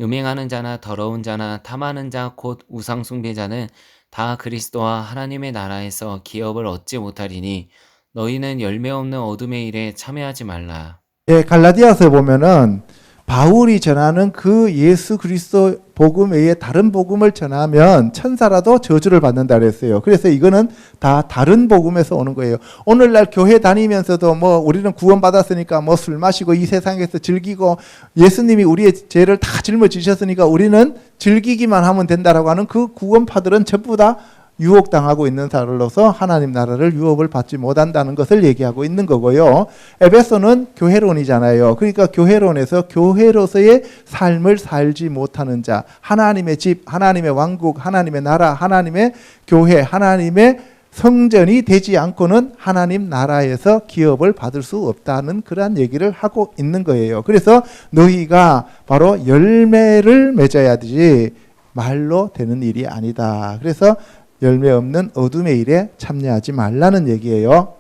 음행하는 자나 더러운 자나 탐하는 자 곧 우상 숭배자는 다 그리스도와 하나님의 나라에서 기업을 얻지 못하리니 너희는 열매 없는 어둠의 일에 참여하지 말라. 예, 갈라디아서 보면은 바울이 전하는 그 예수 그리스도 복음 외에 다른 복음을 전하면 천사라도 저주를 받는다 그랬어요. 그래서 이거는 다 다른 복음에서 오는 거예요. 오늘날 교회 다니면서도 뭐 우리는 구원받았으니까 뭐 술 마시고 이 세상에서 즐기고 예수님이 우리의 죄를 다 짊어지셨으니까 우리는 즐기기만 하면 된다라고 하는 그 구원파들은 전부 다 유혹당하고 있는 사람으로서 하나님 나라를 유업을 받지 못한다는 것을 얘기하고 있는 거고요. 에베소는 교회론이잖아요. 그러니까 교회론에서 교회로서의 삶을 살지 못하는 자, 하나님의 집, 하나님의 왕국, 하나님의 나라, 하나님의 교회, 하나님의 성전이 되지 않고는 하나님 나라에서 기업을 받을 수 없다는 그러한 얘기를 하고 있는 거예요. 그래서 너희가 바로 열매를 맺어야 되지 말로 되는 일이 아니다. 그래서 열매 없는 어둠의 일에 참여하지 말라는 얘기예요.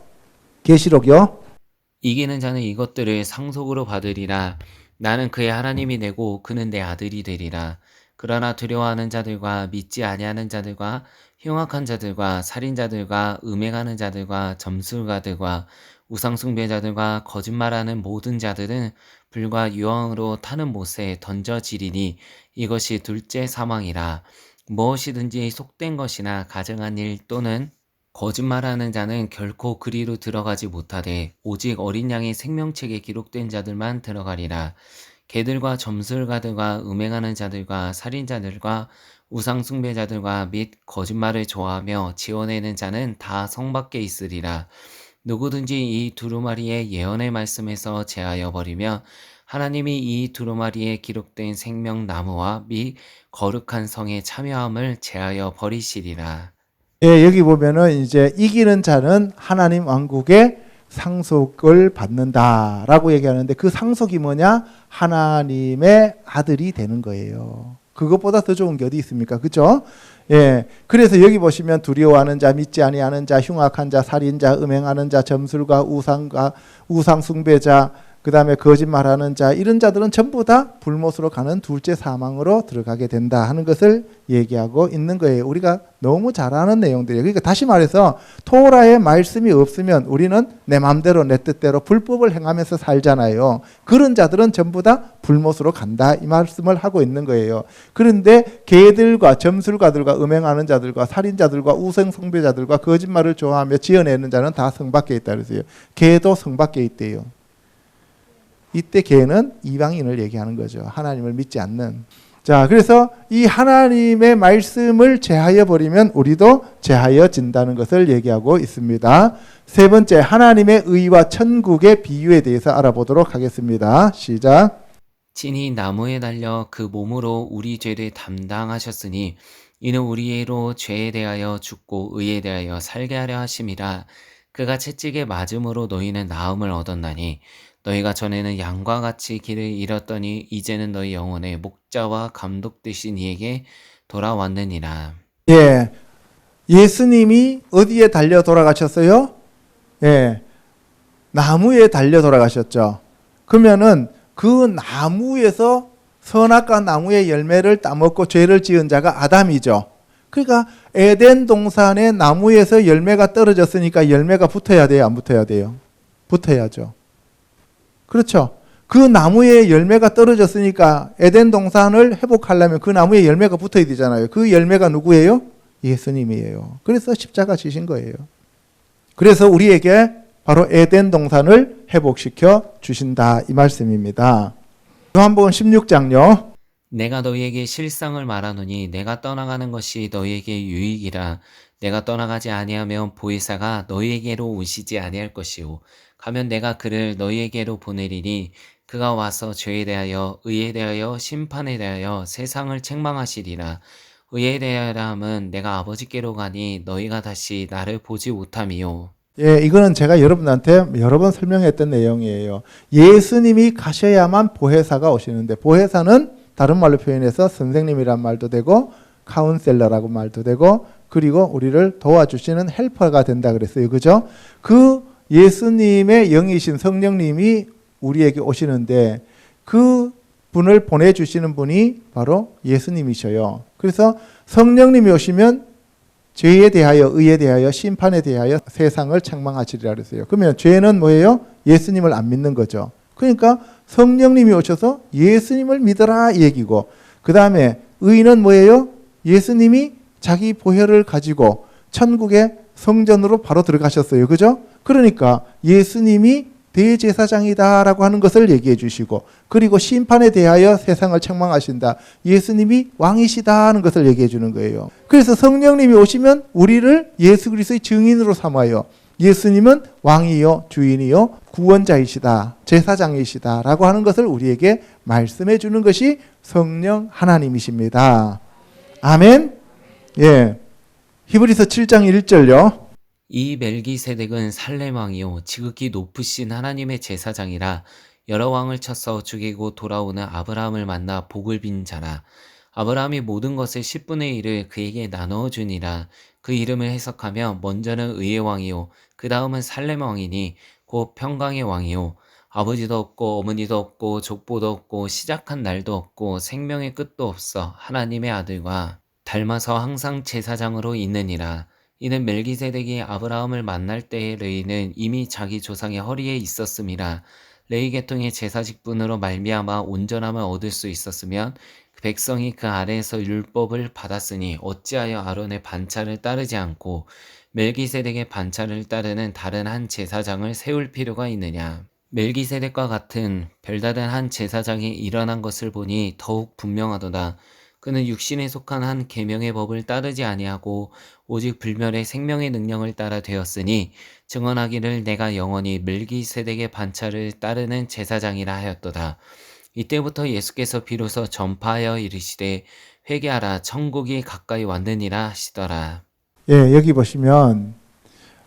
계시록이요. 이기는 자는 이것들을 상속으로 받으리라. 나는 그의 하나님이 되고 그는 내 아들이 되리라. 그러나 두려워하는 자들과 믿지 아니하는 자들과 흉악한 자들과 살인자들과 음행하는 자들과 점술가들과 우상숭배자들과 거짓말하는 모든 자들은 불과 유황으로 타는 못에 던져지리니 이것이 둘째 사망이라. 무엇이든지 속된 것이나 가증한 일 또는 거짓말하는 자는 결코 그리로 들어가지 못하되 오직 어린 양의 생명책에 기록된 자들만 들어가리라. 개들과 점술가들과 음행하는 자들과 살인자들과 우상숭배자들과 및 거짓말을 좋아하며 지어내는 자는 다 성 밖에 있으리라. 누구든지 이 두루마리의 예언의 말씀에서 제하여 버리면 하나님이 이 두루마리에 기록된 생명나무와 및 거룩한 성의 참여함을 제하여 버리시리라. 예, 여기 보면은 이제 이기는 자는 하나님 왕국의 상속을 받는다라고 얘기하는데 그 상속이 뭐냐? 하나님의 아들이 되는 거예요. 그것보다 더 좋은 게 어디 있습니까? 그죠? 예. 그래서 여기 보시면 두려워하는 자, 믿지 아니하는 자, 흉악한 자, 살인자, 음행하는 자, 점술가, 우상 숭배자, 그 다음에 거짓말하는 자, 이런 자들은 전부 다 불못으로 가는 둘째 사망으로 들어가게 된다 하는 것을 얘기하고 있는 거예요. 우리가 너무 잘 아는 내용들이에요. 그러니까 다시 말해서 토라의 말씀이 없으면 우리는 내 마음대로 내 뜻대로 불법을 행하면서 살잖아요. 그런 자들은 전부 다 불못으로 간다 이 말씀을 하고 있는 거예요. 그런데 개들과 점술가들과 음행하는 자들과 살인자들과 우상숭배자들과 거짓말을 좋아하며 지어내는 자는 다 성 밖에 있다 그랬어요. 개도 성 밖에 있대요. 이때 개는 이방인을 얘기하는 거죠. 하나님을 믿지 않는. 자, 그래서 이 하나님의 말씀을 제하여 버리면 우리도 제하여진다는 것을 얘기하고 있습니다. 세 번째, 하나님의 의와 천국의 비유에 대해서 알아보도록 하겠습니다. 시작. 친히 나무에 달려 그 몸으로 우리 죄를 담당하셨으니 이는 우리로 죄에 대하여 죽고 의에 대하여 살게 하려 하심이라. 그가 채찍에 맞음으로 너희는 나음을 얻었나니 너희가 전에는 양과 같이 길을 잃었더니 이제는 너희 영혼의 목자와 감독 되신 이에게 돌아왔느니라. 예, 예수님이 어디에 달려 돌아가셨어요? 예, 나무에 달려 돌아가셨죠. 그러면은 그 나무에서 선악과 나무의 열매를 따먹고 죄를 지은 자가 아담이죠. 그러니까 에덴 동산의 나무에서 열매가 떨어졌으니까 열매가 붙어야 돼요, 안 붙어야 돼요? 붙어야죠. 그렇죠. 그 나무에 열매가 떨어졌으니까 에덴 동산을 회복하려면 그 나무에 열매가 붙어야 되잖아요. 그 열매가 누구예요? 예수님이에요. 그래서 십자가 지신 거예요. 그래서 우리에게 바로 에덴 동산을 회복시켜 주신다 이 말씀입니다. 요한복음 16장요. 내가 너희에게 실상을 말하노니 내가 떠나가는 것이 너희에게 유익이라. 내가 떠나가지 아니하면 보혜사가 너희에게로 오시지 아니할 것이요 가면 내가 그를 너희에게로 보내리니 그가 와서 죄에 대하여 의에 대하여 심판에 대하여 세상을 책망하시리라. 의에 대하여 함은 내가 아버지께로 가니 너희가 다시 나를 보지 못함이요. 예, 이거는 제가 여러분한테 여러 번 설명했던 내용이에요. 예수님이 가셔야만 보혜사가 오시는데 보혜사는 다른 말로 표현해서 선생님이란 말도 되고 카운셀러라고 말도 되고 그리고 우리를 도와주시는 헬퍼가 된다 그랬어요. 그죠? 그 예수님의 영이신 성령님이 우리에게 오시는데 그 분을 보내주시는 분이 바로 예수님이셔요. 그래서 성령님이 오시면 죄에 대하여 의에 대하여 심판에 대하여 세상을 책망하시리라 그랬어요. 그러면 죄는 뭐예요? 예수님을 안 믿는 거죠. 그러니까 성령님이 오셔서 예수님을 믿어라 이 얘기고 그 다음에 의는 뭐예요? 예수님이 자기 보혈을 가지고 천국의 성전으로 바로 들어가셨어요. 그죠? 그러니까 예수님이 대제사장이다라고 하는 것을 얘기해 주시고, 그리고 심판에 대하여 세상을 책망하신다. 예수님이 왕이시다 하는 것을 얘기해 주는 거예요. 그래서 성령님이 오시면 우리를 예수 그리스도의 증인으로 삼아요. 예수님은 왕이요 주인이요 구원자이시다, 제사장이시다라고 하는 것을 우리에게 말씀해 주는 것이 성령 하나님이십니다. 아멘. 예. 히브리서 7장 1절요. 이 멜기세덱은 살렘 왕이요 지극히 높으신 하나님의 제사장이라 여러 왕을 쳐서 죽이고 돌아오는 아브라함을 만나 복을 빈 자라. 아브라함이 모든 것의 10분의 1을 그에게 나누어 주니라. 그 이름을 해석하면 먼저는 의의 왕이요 그 다음은 살렘 왕이니 곧 평강의 왕이요 아버지도 없고 어머니도 없고 족보도 없고 시작한 날도 없고 생명의 끝도 없어 하나님의 아들과 닮아서 항상 제사장으로 있느니라. 이는 멜기세덱이 아브라함을 만날 때의 레위는 이미 자기 조상의 허리에 있었음이라. 레위 계통의 제사 직분으로 말미암아 온전함을 얻을 수 있었으면 그 백성이 그 아래에서 율법을 받았으니 어찌하여 아론의 반차를 따르지 않고 멜기세덱의 반차를 따르는 다른 한 제사장을 세울 필요가 있느냐. 멜기세덱과 같은 별다른 한 제사장이 일어난 것을 보니 더욱 분명하도다. 그는 육신에 속한 한 계명의 법을 따르지 아니하고 오직 불멸의 생명의 능력을 따라 되었으니 증언하기를 내가 영원히 멜기세덱의 반차를 따르는 제사장이라 하였도다. 이때부터 예수께서 비로소 전파하여 이르시되 회개하라 천국이 가까이 왔느니라 하시더라. 예, 여기 보시면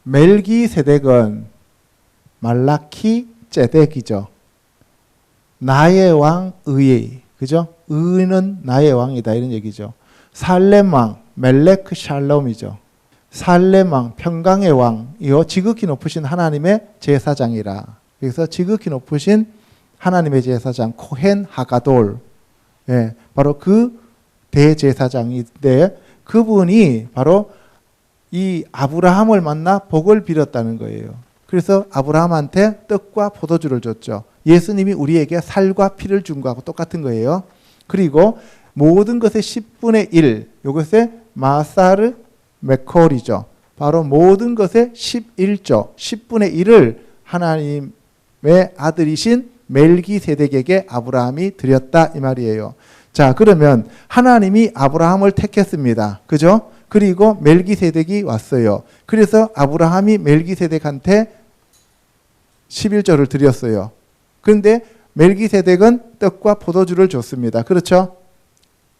멜기세덱은 말라키 ጼ덱이죠. 나의 왕 의의, 그죠? 의는 나의 왕이다 이런 얘기죠. 살렘 왕 멜레크 샬롬이죠. 살렘 왕 평강의 왕이요 지극히 높으신 하나님의 제사장이라. 그래서 지극히 높으신 하나님의 제사장 코헨 하가돌, 예, 바로 그 대제사장인데 그분이 바로 이 아브라함을 만나 복을 빌었다는 거예요. 그래서 아브라함한테 떡과 포도주를 줬죠. 예수님이 우리에게 살과 피를 준 거하고 똑같은 거예요. 그리고 모든 것의 10분의 1, 이것의 마사르 메콜이죠. 바로 모든 것의 11조, 10분의 1을 하나님의 아들이신 멜기세덱에게 아브라함이 드렸다 이 말이에요. 자, 그러면 하나님이 아브라함을 택했습니다. 그죠? 그리고 멜기세덱이 왔어요. 그래서 아브라함이 멜기세덱한테 11조를 드렸어요. 그런데 멜기세덱은 떡과 포도주를 줬습니다. 그렇죠?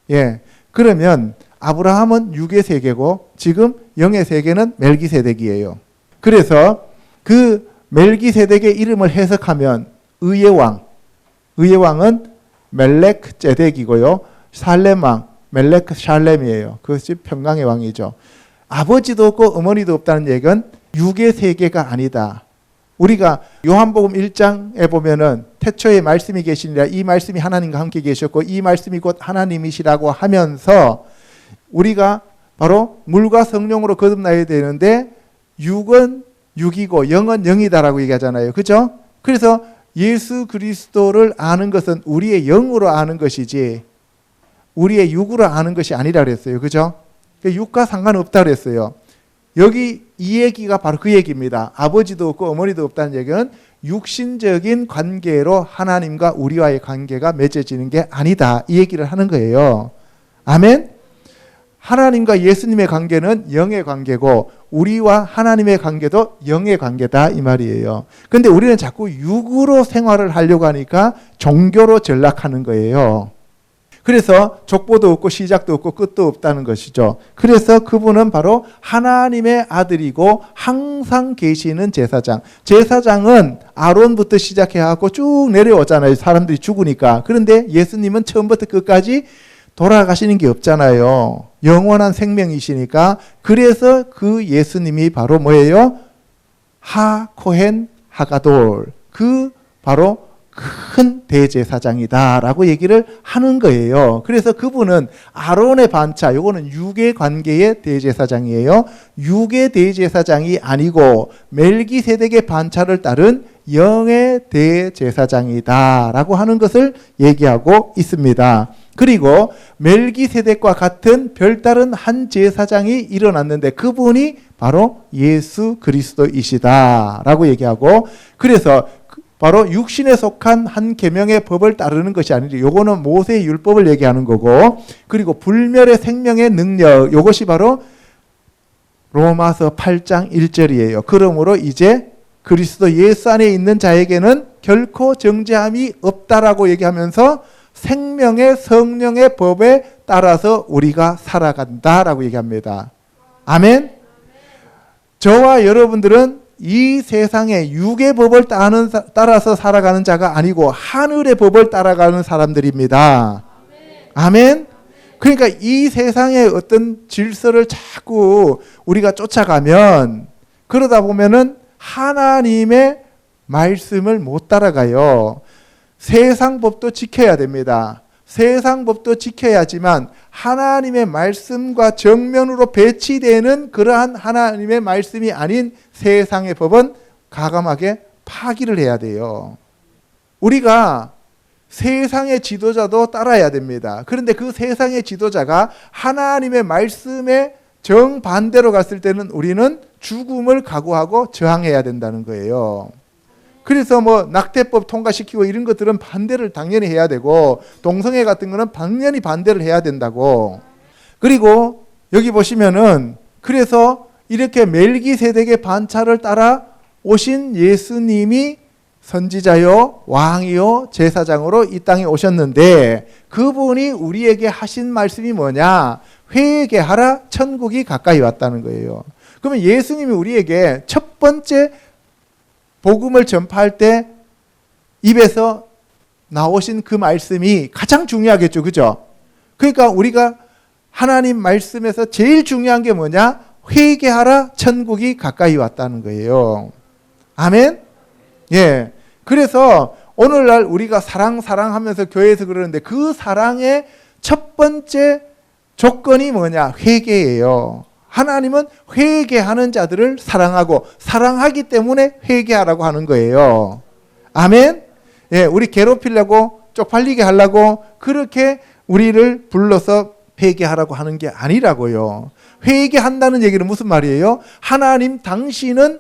예. 그러면 아브라함은 육의 세계고 지금 영의 세계는 멜기세덱이에요. 그래서 그 멜기세덱의 이름을 해석하면 의의 왕은 멜렉 ጼ덱이고요. 살렘 왕 멜렉 샬렘이에요. 그것이 평강의 왕이죠. 아버지도 없고 어머니도 없다는 얘기는 육의 세계가 아니다. 우리가 요한복음 1장에 보면은 태초에 말씀이 계시니라 이 말씀이 하나님과 함께 계셨고 이 말씀이 곧 하나님이시라고 하면서 우리가 바로 물과 성령으로 거듭나야 되는데 육은 육이고 영은 영이다라고 얘기하잖아요. 그죠? 그래서 예수 그리스도를 아는 것은 우리의 영으로 아는 것이지 우리의 육으로 아는 것이 아니라 그랬어요. 그죠? 육과 상관없다 그랬어요. 여기 이 얘기가 바로 그 얘기입니다. 아버지도 없고 어머니도 없다는 얘기는 육신적인 관계로 하나님과 우리와의 관계가 맺어지는 게 아니다. 이 얘기를 하는 거예요. 아멘? 하나님과 예수님의 관계는 영의 관계고 우리와 하나님의 관계도 영의 관계다 이 말이에요. 그런데 우리는 자꾸 육으로 생활을 하려고 하니까 종교로 전락하는 거예요. 그래서 족보도 없고 시작도 없고 끝도 없다는 것이죠. 그래서 그분은 바로 하나님의 아들이고 항상 계시는 제사장. 제사장은 아론부터 시작해갖고 쭉 내려오잖아요. 사람들이 죽으니까. 그런데 예수님은 처음부터 끝까지 돌아가시는 게 없잖아요. 영원한 생명이시니까. 그래서 그 예수님이 바로 뭐예요? 코헨 하가돌. 그 바로 큰 대제사장이다라고 얘기를 하는 거예요. 그래서 그분은 아론의 반차, 요거는 육의 관계의 대제사장이에요. 육의 대제사장이 아니고 멜기세덱의 반차를 따른 영의 대제사장이다라고 하는 것을 얘기하고 있습니다. 그리고 멜기세덱과 같은 별다른 한 제사장이 일어났는데 그분이 바로 예수 그리스도이시다라고 얘기하고 그래서 바로 육신에 속한 한 계명의 법을 따르는 것이 아니라 요거는 모세의 율법을 얘기하는 거고, 그리고 불멸의 생명의 능력, 요것이 바로 로마서 8장 1절이에요. 그러므로 이제 그리스도 예수 안에 있는 자에게는 결코 정죄함이 없다라고 얘기하면서 생명의 성령의 법에 따라서 우리가 살아간다라고 얘기합니다. 아멘. 저와 여러분들은 이 세상의 육의 법을 따라서 살아가는 자가 아니고 하늘의 법을 따라가는 사람들입니다. 아멘. 그러니까 이 세상의 어떤 질서를 자꾸 우리가 쫓아가면, 그러다 보면은 하나님의 말씀을 못 따라가요. 세상 법도 지켜야 됩니다. 세상 법도 지켜야지만 하나님의 말씀과 정면으로 배치되는 그러한 하나님의 말씀이 아닌 세상의 법은 과감하게 파기를 해야 돼요. 우리가 세상의 지도자도 따라야 됩니다. 그런데 그 세상의 지도자가 하나님의 말씀에 정반대로 갔을 때는 우리는 죽음을 각오하고 저항해야 된다는 거예요. 그래서 뭐 낙태법 통과시키고 이런 것들은 반대를 당연히 해야 되고, 동성애 같은 거는 당연히 반대를 해야 된다고. 그리고 여기 보시면은, 그래서 이렇게 멜기세덱의 반차를 따라 오신 예수님이 선지자요, 왕이요, 제사장으로 이 땅에 오셨는데, 그분이 우리에게 하신 말씀이 뭐냐? 회개하라, 천국이 가까이 왔다는 거예요. 그러면 예수님이 우리에게 첫 번째 복음을 전파할 때 입에서 나오신 그 말씀이 가장 중요하겠죠. 그죠? 그러니까 우리가 하나님 말씀에서 제일 중요한 게 뭐냐? 회개하라, 천국이 가까이 왔다는 거예요. 아멘? 예. 그래서 오늘날 우리가 사랑하면서 교회에서 그러는데, 그 사랑의 첫 번째 조건이 뭐냐? 회개예요. 하나님은 회개하는 자들을 사랑하고, 사랑하기 때문에 회개하라고 하는 거예요. 아멘? 예, 우리 괴롭히려고, 쪽팔리게 하려고 그렇게 우리를 불러서 회개하라고 하는 게 아니라고요. 회개한다는 얘기는 무슨 말이에요? 하나님 당신은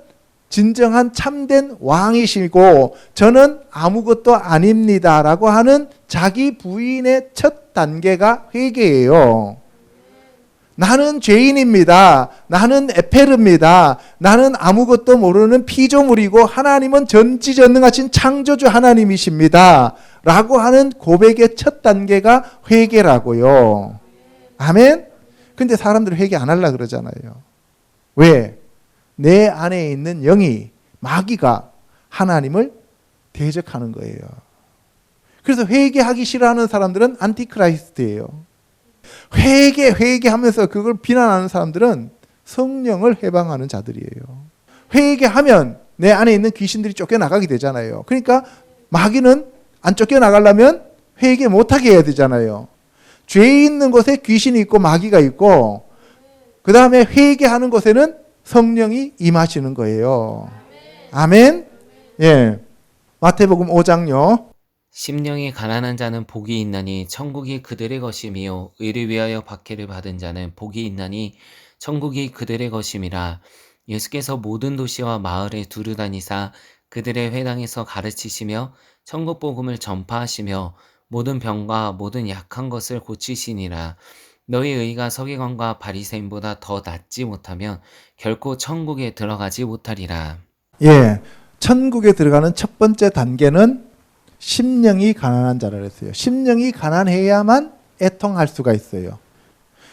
진정한 참된 왕이시고 저는 아무것도 아닙니다라고 하는 자기 부인의 첫 단계가 회개예요. 나는 죄인입니다. 나는 에페르입니다. 나는 아무것도 모르는 피조물이고 하나님은 전지전능하신 창조주 하나님이십니다. 라고 하는 고백의 첫 단계가 회개라고요. 아멘? 근데 사람들이 회개 안 하려고 그러잖아요. 왜? 내 안에 있는 영이, 마귀가 하나님을 대적하는 거예요. 그래서 회개하기 싫어하는 사람들은 안티크라이스트예요. 회개하면서 그걸 비난하는 사람들은 성령을 해방하는 자들이에요. 회개하면 내 안에 있는 귀신들이 쫓겨나가게 되잖아요. 그러니까 마귀는 안 쫓겨나가려면 회개 못하게 해야 되잖아요. 죄 있는 곳에 귀신이 있고 마귀가 있고, 그 다음에 회개하는 곳에는 성령이 임하시는 거예요. 아멘? 예. 마태복음 5장요. 심령이 가난한 자는 복이 있나니 천국이 그들의 것이며 의를 위하여 박해를 받은 자는 복이 있나니 천국이 그들의 것임이라. 예수께서 모든 도시와 마을에 두루 다니사 그들의 회당에서 가르치시며 천국 복음을 전파하시며 모든 병과 모든 약한 것을 고치시니라. 너희 의가 서기관과 바리새인보다 더 낫지 못하면 결코 천국에 들어가지 못하리라. 예. 천국에 들어가는 첫 번째 단계는 심령이 가난한 자라 그랬어요. 심령이 가난해야만 애통할 수가 있어요.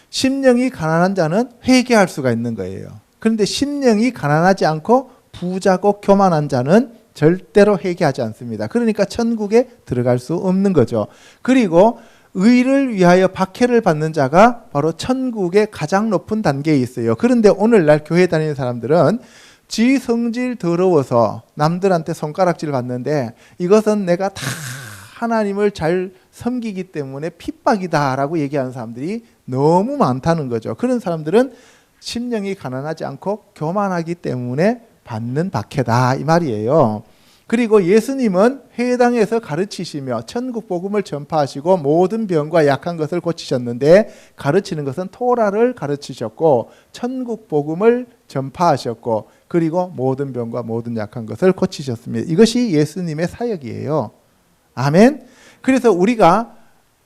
심령이 가난한 자는 회개할 수가 있는 거예요. 그런데 심령이 가난하지 않고 부자고 교만한 자는 절대로 회개하지 않습니다. 그러니까 천국에 들어갈 수 없는 거죠. 그리고 의를 위하여 박해를 받는 자가 바로 천국의 가장 높은 단계에 있어요. 그런데 오늘날 교회 다니는 사람들은 지 성질 더러워서 남들한테 손가락질 받는데, 이것은 내가 다 하나님을 잘 섬기기 때문에 핍박이다라고 얘기하는 사람들이 너무 많다는 거죠. 그런 사람들은 심령이 가난하지 않고 교만하기 때문에 받는 박해다 이 말이에요. 그리고 예수님은 회당에서 가르치시며 천국 복음을 전파하시고 모든 병과 약한 것을 고치셨는데, 가르치는 것은 토라를 가르치셨고 천국 복음을 전파하셨고 그리고 모든 병과 모든 약한 것을 고치셨습니다. 이것이 예수님의 사역이에요. 아멘. 그래서 우리가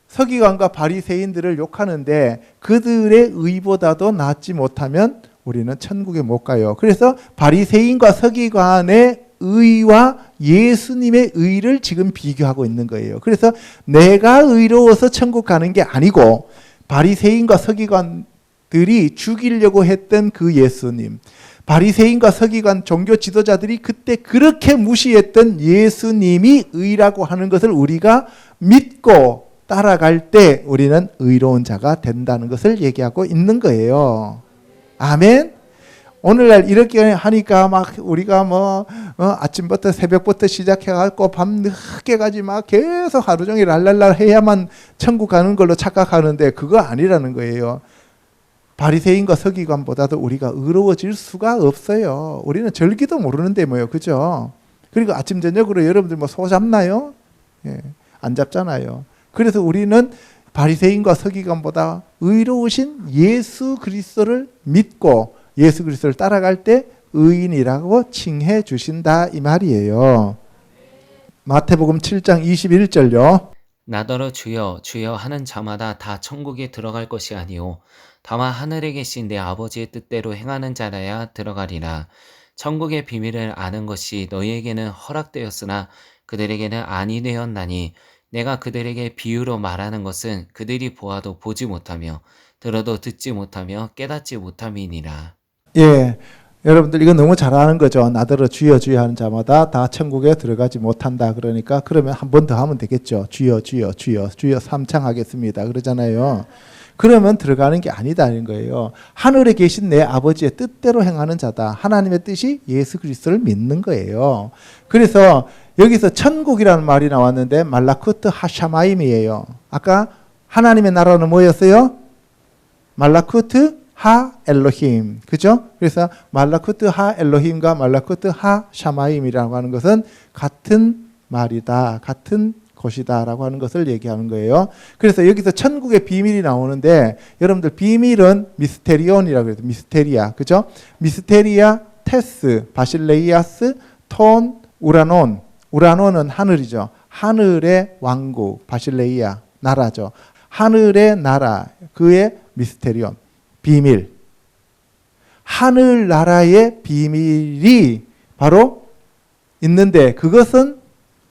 서기관과 바리새인들을 욕하는데 그들의 의보다도 낫지 못하면 우리는 천국에 못 가요. 그래서 바리새인과 서기관의 의와 예수님의 의를 지금 비교하고 있는 거예요. 그래서 내가 의로워서 천국 가는 게 아니고 바리새인과 서기관들이 죽이려고 했던 그 예수님, 바리새인과 서기관 종교 지도자들이 그때 그렇게 무시했던 예수님이 의라고 하는 것을 우리가 믿고 따라갈 때 우리는 의로운 자가 된다는 것을 얘기하고 있는 거예요. 아멘. 오늘날 이렇게 하니까 막 우리가 아침부터 새벽부터 시작해갖고 밤 늦게까지 막 계속 하루 종일 랄랄랄 해야만 천국 가는 걸로 착각하는데 그거 아니라는 거예요. 바리새인과 서기관보다도 우리가 의로워질 수가 없어요. 우리는 절기도 모르는데 뭐요, 그죠? 그리고 아침 저녁으로 여러분들 소 잡나요? 예, 안 잡잖아요. 그래서 우리는 바리새인과 서기관보다 의로우신 예수 그리스도를 믿고 예수 그리스도를 따라갈 때 의인이라고 칭해 주신다 이 말이에요. 마태복음 7장 21절요. 나더러 주여 주여 하는 자마다 다 천국에 들어갈 것이 아니요 다만 하늘에 계신 내 아버지의 뜻대로 행하는 자라야 들어가리라. 천국의 비밀을 아는 것이 너희에게는 허락되었으나 그들에게는 아니 되었나니 내가 그들에게 비유로 말하는 것은 그들이 보아도 보지 못하며 들어도 듣지 못하며 깨닫지 못함이니라. 예, 여러분들 이거 너무 잘 아는 거죠. 나더러 주여 주여 하는 자마다 다 천국에 들어가지 못한다. 그러니까 그러면 한 번 더 하면 되겠죠. 주여 주여 주여 주여 삼창하겠습니다. 그러잖아요. 그러면 들어가는 게 아니다는 거예요. 하늘에 계신 내 아버지의 뜻대로 행하는 자다. 하나님의 뜻이 예수 그리스도를 믿는 거예요. 그래서 여기서 천국이라는 말이 나왔는데 말라쿠트 하샤마임이에요. 아까 하나님의 나라는 뭐였어요? 말라쿠트 하 엘로힘. 그죠? 그래서 말라쿠트 하 엘로힘과 말라쿠트 하 샤마임이라고 하는 것은 같은 말이다. 같은 곳이다라고 하는 것을 얘기하는 거예요. 그래서 여기서 천국의 비밀이 나오는데 여러분들 비밀은 미스테리온이라고 해요. 미스테리아. 그죠? 미스테리아, 테스, 바실레이아스, 톤, 우라논. 우라논은 하늘이죠. 하늘의 왕국, 바실레이아, 나라죠. 하늘의 나라, 그의 미스테리온, 비밀. 하늘나라의 비밀이 바로 있는데 그것은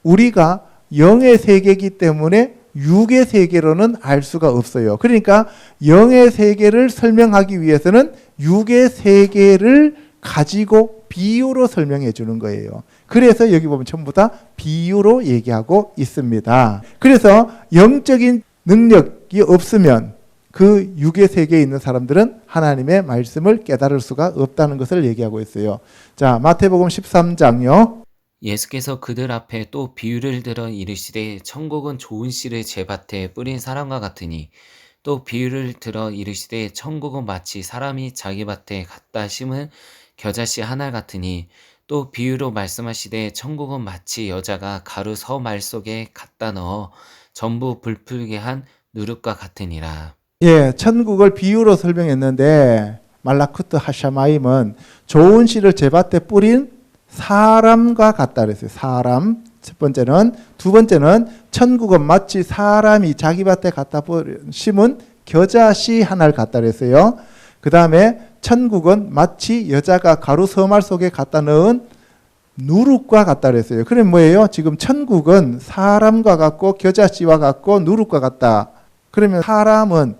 우리가 영의 세계이기 때문에 육의 세계로는 알 수가 없어요. 그러니까 영의 세계를 설명하기 위해서는 육의 세계를 가지고 비유로 설명해 주는 거예요. 그래서 여기 보면 전부 다 비유로 얘기하고 있습니다. 그래서 영적인 능력이 없으면 그 육의 세계에 있는 사람들은 하나님의 말씀을 깨달을 수가 없다는 것을 얘기하고 있어요. 자, 마태복음 13장요. 예수께서 그들 앞에 또 비유를 들어 이르시되 천국은 좋은 씨를 제 밭에 뿌린 사람과 같으니 또 비유를 들어 이르시되 천국은 마치 사람이 자기 밭에 갖다 심은 겨자씨 하나 같으니 또 비유로 말씀하시되 천국은 마치 여자가 가루 서말 속에 갖다 넣어 전부 불풀게 한 누룩과 같으니라. 예, 천국을 비유로 설명했는데 말라쿠트 하샤마임은 좋은 씨를 제 밭에 뿌린 사람과 같다 그랬어요. 사람. 첫 번째는. 두 번째는 천국은 마치 사람이 자기 밭에 갖다 심은 겨자씨 하나를 갖다 그랬어요. 그 다음에 천국은 마치 여자가 가루 서말 속에 갖다 넣은 누룩과 같다 그랬어요. 그럼 뭐예요? 지금 천국은 사람과 같고 겨자씨와 같고 누룩과 같다. 그러면 사람은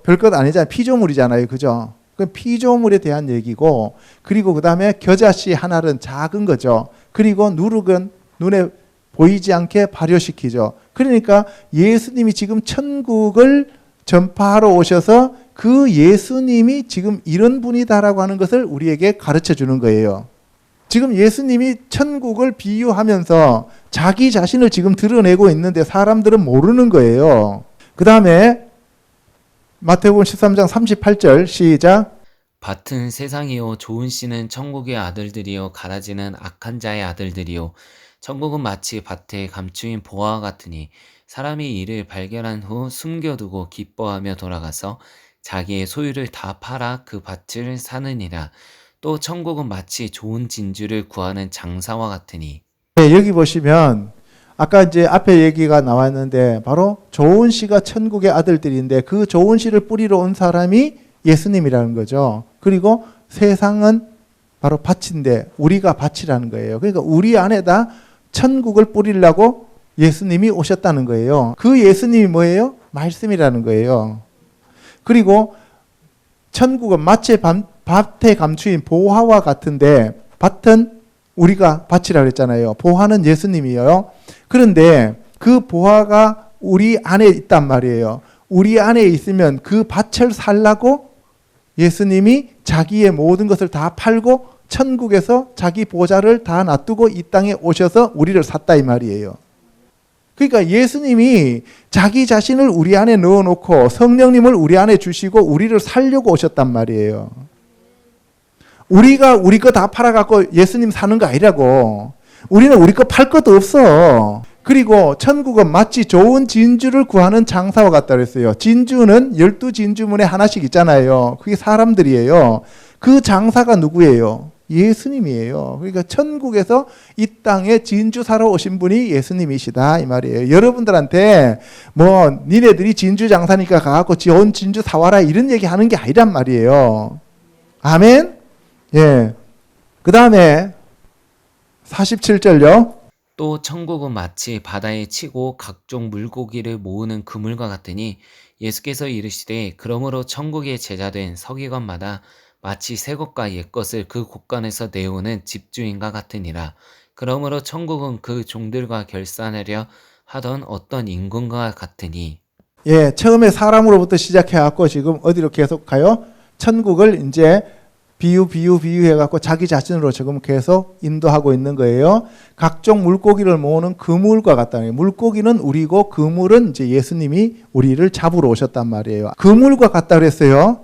별것 아니잖아요. 피조물이잖아요. 그죠? 그 피조물에 대한 얘기고, 그리고 그 다음에 겨자씨 하나는 작은 거죠. 그리고 누룩은 눈에 보이지 않게 발효시키죠. 그러니까 예수님이 지금 천국을 전파하러 오셔서 그 예수님이 지금 이런 분이다라고 하는 것을 우리에게 가르쳐 주는 거예요. 지금 예수님이 천국을 비유하면서 자기 자신을 지금 드러내고 있는데 사람들은 모르는 거예요. 그 다음에 마태복음 13장 38절 시작. 밭은 세상이요 좋은 씨는 천국의 아들들이요 가라지는 악한 자의 아들들이요 천국은 마치 밭에 감추인 보화와 같으니 사람이 이를 발견한 후 숨겨두고 기뻐하며 돌아가서 자기의 소유를 다 팔아 그 밭을 사느니라. 또 천국은 마치 좋은 진주를 구하는 장사와 같으니. 네, 여기 보시면 아까 이제 앞에 얘기가 나왔는데 바로 좋은 씨가 천국의 아들들인데 그 좋은 씨를 뿌리러 온 사람이 예수님이라는 거죠. 그리고 세상은 바로 밭인데 우리가 밭이라는 거예요. 그러니까 우리 안에다 천국을 뿌리려고 예수님이 오셨다는 거예요. 그 예수님이 뭐예요? 말씀이라는 거예요. 그리고 천국은 마치 밭에 감추인 보화와 같은데 밭은 우리가 밭이라고 했잖아요. 보화는 예수님이에요. 그런데 그 보화가 우리 안에 있단 말이에요. 우리 안에 있으면 그 밭을 살라고 예수님이 자기의 모든 것을 다 팔고 천국에서 자기 보좌를 다 놔두고 이 땅에 오셔서 우리를 샀다 이 말이에요. 그러니까 예수님이 자기 자신을 우리 안에 넣어놓고 성령님을 우리 안에 주시고 우리를 살려고 오셨단 말이에요. 우리가 우리 거 다 팔아갖고 예수님 사는 거 아니라고. 우리는 우리 거 팔 것도 없어. 그리고 천국은 마치 좋은 진주를 구하는 장사와 같다 그랬어요. 진주는 12진주문에 하나씩 있잖아요. 그게 사람들이에요. 그 장사가 누구예요? 예수님이에요. 그러니까 천국에서 이 땅에 진주 사러 오신 분이 예수님이시다 이 말이에요. 여러분들한테 뭐 니네들이 진주 장사니까 가갖고 좋은 진주 사와라 이런 얘기 하는 게 아니란 말이에요. 아멘? 예. 그 다음에 47절요. 또 천국은 마치 바다에 치고 각종 물고기를 모으는 그물과 같으니 예수께서 이르시되 그러므로 천국의 제자된 서기관마다 마치 새 것과 옛 것을 그 곳간에서 내오는 집주인과 같으니라. 그러므로 천국은 그 종들과 결산하려 하던 어떤 임금과 같으니. 예, 처음에 사람으로부터 시작해갖고 지금 어디로 계속 가요? 천국을 이제 비유해갖고 자기 자신으로 지금 계속 인도하고 있는 거예요. 각종 물고기를 모으는 그물과 같다는 거예요. 물고기는 우리고 그물은 이제 예수님이 우리를 잡으러 오셨단 말이에요. 그물과 같다 그랬어요.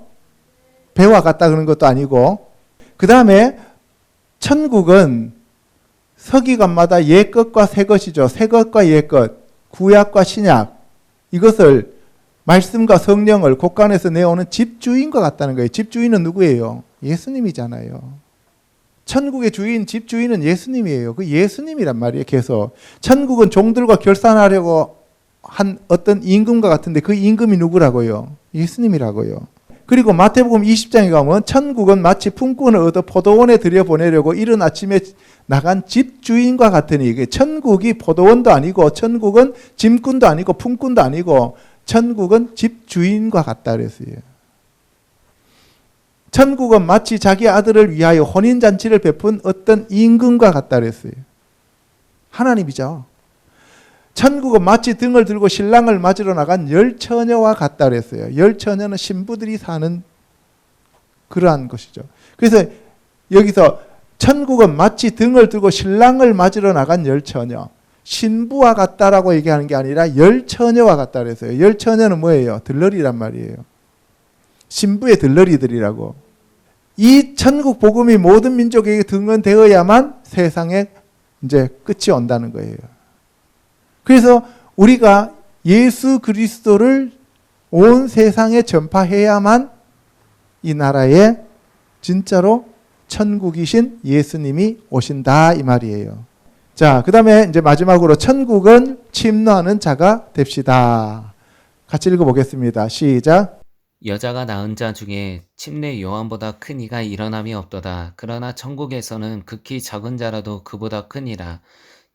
배와 같다 그런 것도 아니고. 그 다음에 천국은 서기관마다 옛 것과 새 것이죠. 새 것과 옛 것, 구약과 신약 이것을 말씀과 성령을 곳간에서 내오는 집주인과 같다는 거예요. 집주인은 누구예요? 예수님이잖아요. 천국의 주인, 집주인은 예수님이에요. 그 예수님이란 말이에요. 계속. 천국은 종들과 결산하려고 한 어떤 임금과 같은데 그 임금이 누구라고요? 예수님이라고요. 그리고 마태복음 20장에 가면 천국은 마치 품꾼을 얻어 포도원에 들여보내려고 이른 아침에 나간 집주인과 같으니 이게 천국이 포도원도 아니고 천국은 짐꾼도 아니고 품꾼도 아니고 천국은 집주인과 같다 그랬어요. 천국은 마치 자기 아들을 위하여 혼인잔치를 베푼 어떤 임금과 같다 그랬어요. 하나님이죠. 천국은 마치 등을 들고 신랑을 맞으러 나간 열처녀와 같다 그랬어요. 열처녀는 신부들이 사는 그러한 것이죠. 그래서 여기서 천국은 마치 등을 들고 신랑을 맞으러 나간 열처녀. 신부와 같다라고 얘기하는 게 아니라 열처녀와 같다 그랬어요. 열처녀는 뭐예요? 들러리란 말이에요. 신부의 들러리들이라고. 이 천국 복음이 모든 민족에게 등원되어야만 세상에 이제 끝이 온다는 거예요. 그래서 우리가 예수 그리스도를 온 세상에 전파해야만 이 나라에 진짜로 천국이신 예수님이 오신다 이 말이에요. 자, 그 다음에 이제 마지막으로 천국은 침노하는 자가 됩시다. 같이 읽어보겠습니다. 시작. 여자가 낳은 자 중에 침례 요한보다 큰 이가 일어남이 없도다. 그러나 천국에서는 극히 작은 자라도 그보다 크니라.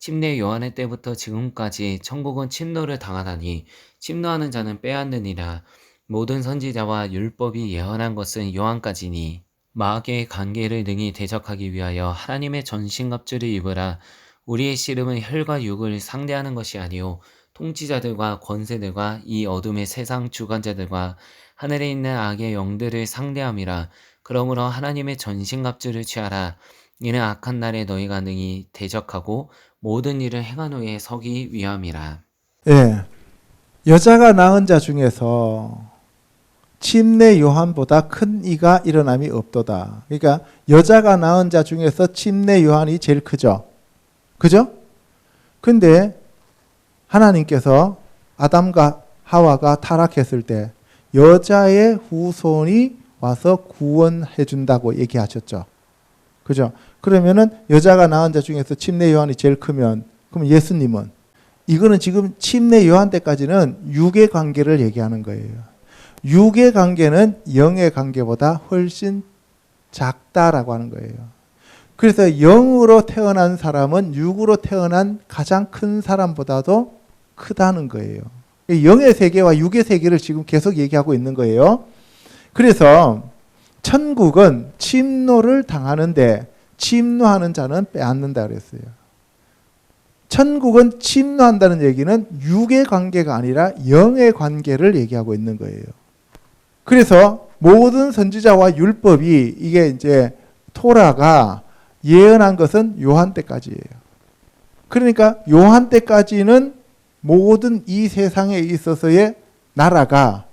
침례 요한의 때부터 지금까지 천국은 침노를 당하나니 침노하는 자는 빼앗느니라. 모든 선지자와 율법이 예언한 것은 요한까지니 마귀의 관계를 능히 대적하기 위하여 하나님의 전신갑주를 입으라. 우리의 씨름은 혈과 육을 상대하는 것이 아니요 통치자들과 권세들과 이 어둠의 세상 주관자들과 하늘에 있는 악의 영들을 상대함이라. 그러므로 하나님의 전신갑주를 취하라. 이는 악한 날에 너희가 능히 대적하고 모든 일을 행한 후에 서기 위함이라. 예, 여자가 낳은 자 중에서 침례 요한보다 큰 이가 일어남이 없도다. 그러니까 여자가 낳은 자 중에서 침례 요한이 제일 크죠. 그죠? 근데 하나님께서 아담과 하와가 타락했을 때 여자의 후손이 와서 구원해 준다고 얘기하셨죠. 그죠? 그러면은 여자가 낳은 자 중에서 침례 요한이 제일 크면 그럼 예수님은 이거는 지금 침례 요한 때까지는 육의 관계를 얘기하는 거예요. 육의 관계는 영의 관계보다 훨씬 작다라고 하는 거예요. 그래서 영으로 태어난 사람은 육으로 태어난 가장 큰 사람보다도 크다는 거예요. 영의 세계와 육의 세계를 지금 계속 얘기하고 있는 거예요. 그래서 천국은 침노를 당하는데 침노하는 자는 빼앗는다 그랬어요. 천국은 침노한다는 얘기는 육의 관계가 아니라 영의 관계를 얘기하고 있는 거예요. 그래서 모든 선지자와 율법이 이게 이제 토라가 예언한 것은 요한 때까지예요. 그러니까 요한 때까지는 모든 이 세상에 있어서의 나라가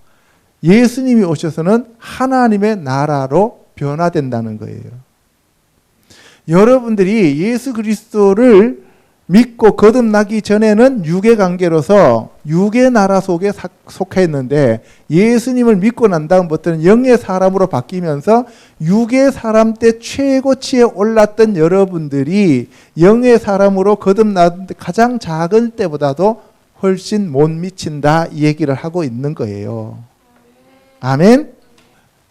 예수님이 오셔서는 하나님의 나라로 변화된다는 거예요. 여러분들이 예수 그리스도를 믿고 거듭나기 전에는 육의 관계로서 육의 나라 속에 속해 있는데 예수님을 믿고 난 다음부터는 영의 사람으로 바뀌면서 육의 사람 때 최고치에 올랐던 여러분들이 영의 사람으로 거듭났는데 가장 작은 때보다도 훨씬 못 미친다 이 얘기를 하고 있는 거예요. 아멘.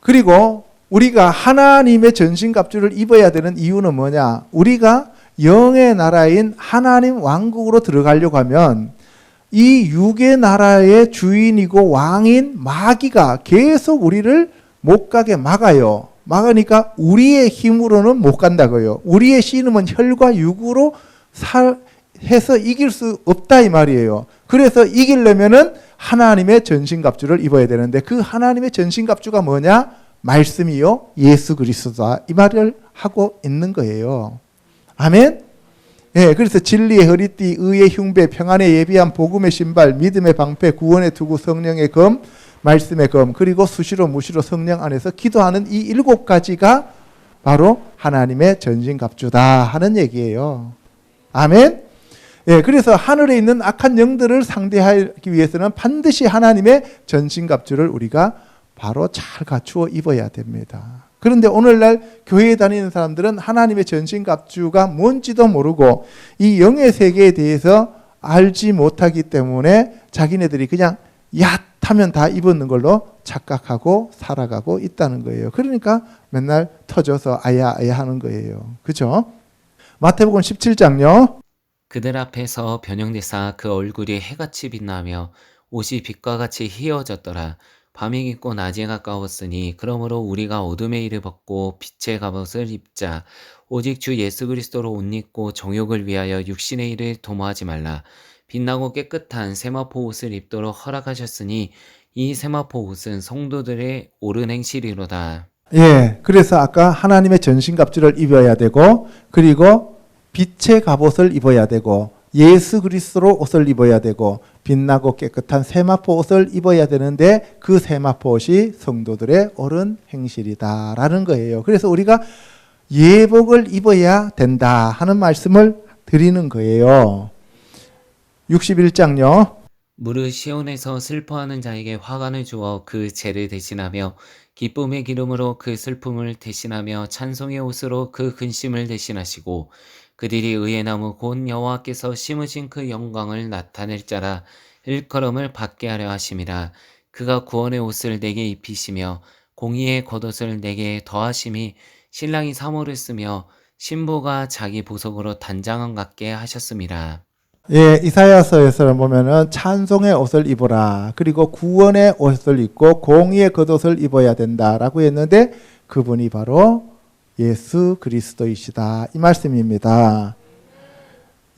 그리고 우리가 하나님의 전신갑주를 입어야 되는 이유는 뭐냐? 우리가 영의 나라인 하나님 왕국으로 들어가려고 하면 이 육의 나라의 주인이고 왕인 마귀가 계속 우리를 못 가게 막아요. 막으니까 우리의 힘으로는 못 간다고요. 우리의 신음은 혈과 육으로 해서 이길 수 없다 이 말이에요. 그래서 이기려면은 하나님의 전신갑주를 입어야 되는데 그 하나님의 전신갑주가 뭐냐? 말씀이요 예수 그리스도다 이 말을 하고 있는 거예요. 아멘. 예, 그래서 진리의 허리띠, 의의 흉배, 평안의 예비함, 복음의 신발, 믿음의 방패, 구원의 투구, 성령의 검, 말씀의 검, 그리고 수시로 무시로 성령 안에서 기도하는 이 7가지가 바로 하나님의 전신갑주다 하는 얘기예요. 아멘. 예, 그래서 하늘에 있는 악한 영들을 상대하기 위해서는 반드시 하나님의 전신갑주를 우리가 바로 잘 갖추어 입어야 됩니다. 그런데 오늘날 교회에 다니는 사람들은 하나님의 전신갑주가 뭔지도 모르고 이 영의 세계에 대해서 알지 못하기 때문에 자기네들이 그냥 얕하면 다 입었는 걸로 착각하고 살아가고 있다는 거예요. 그러니까 맨날 터져서 아야 하는 거예요. 그렇죠? 마태복음 17장요. 그들 앞에서 변형되사 그 얼굴이 해같이 빛나며 옷이 빛과 같이 희어졌더라. 밤이 깊고 낮이 가까웠으니 그러므로 우리가 어둠의 일을 벗고 빛의 갑옷을 입자. 오직 주 예수 그리스도로 옷 입고 정욕을 위하여 육신의 일을 도모하지 말라. 빛나고 깨끗한 세마포 옷을 입도록 허락하셨으니 이 세마포 옷은 성도들의 옳은 행실이로다. 예, 그래서 아까 하나님의 전신갑주를 입어야 되고 그리고 빛의 갑옷을 입어야 되고 예수 그리스도로 옷을 입어야 되고 빛나고 깨끗한 세마포 옷을 입어야 되는데 그 세마포 옷이 성도들의 옳은 행실이다라는 거예요. 그래서 우리가 예복을 입어야 된다 하는 말씀을 드리는 거예요. 61장요. 무릇 시온에서 슬퍼하는 자에게 화관을 주어 그 죄를 대신하며 기쁨의 기름으로 그 슬픔을 대신하며 찬송의 옷으로 그 근심을 대신하시고 그들이 의의 나무 곧 여호와께서 심으신 그 영광을 나타낼 자라 일컬음을 받게 하려 하심이라. 그가 구원의 옷을 내게 입히시며 공의의 겉옷을 내게 더하심이 신랑이 사모를 쓰며 신부가 자기 보석으로 단장함 같게 하셨음이라. 예, 이사야서에서 보면은 찬송의 옷을 입어라. 그리고 구원의 옷을 입고 공의의 겉옷을 입어야 된다라고 했는데 그분이 바로 예수 그리스도이시다. 이 말씀입니다.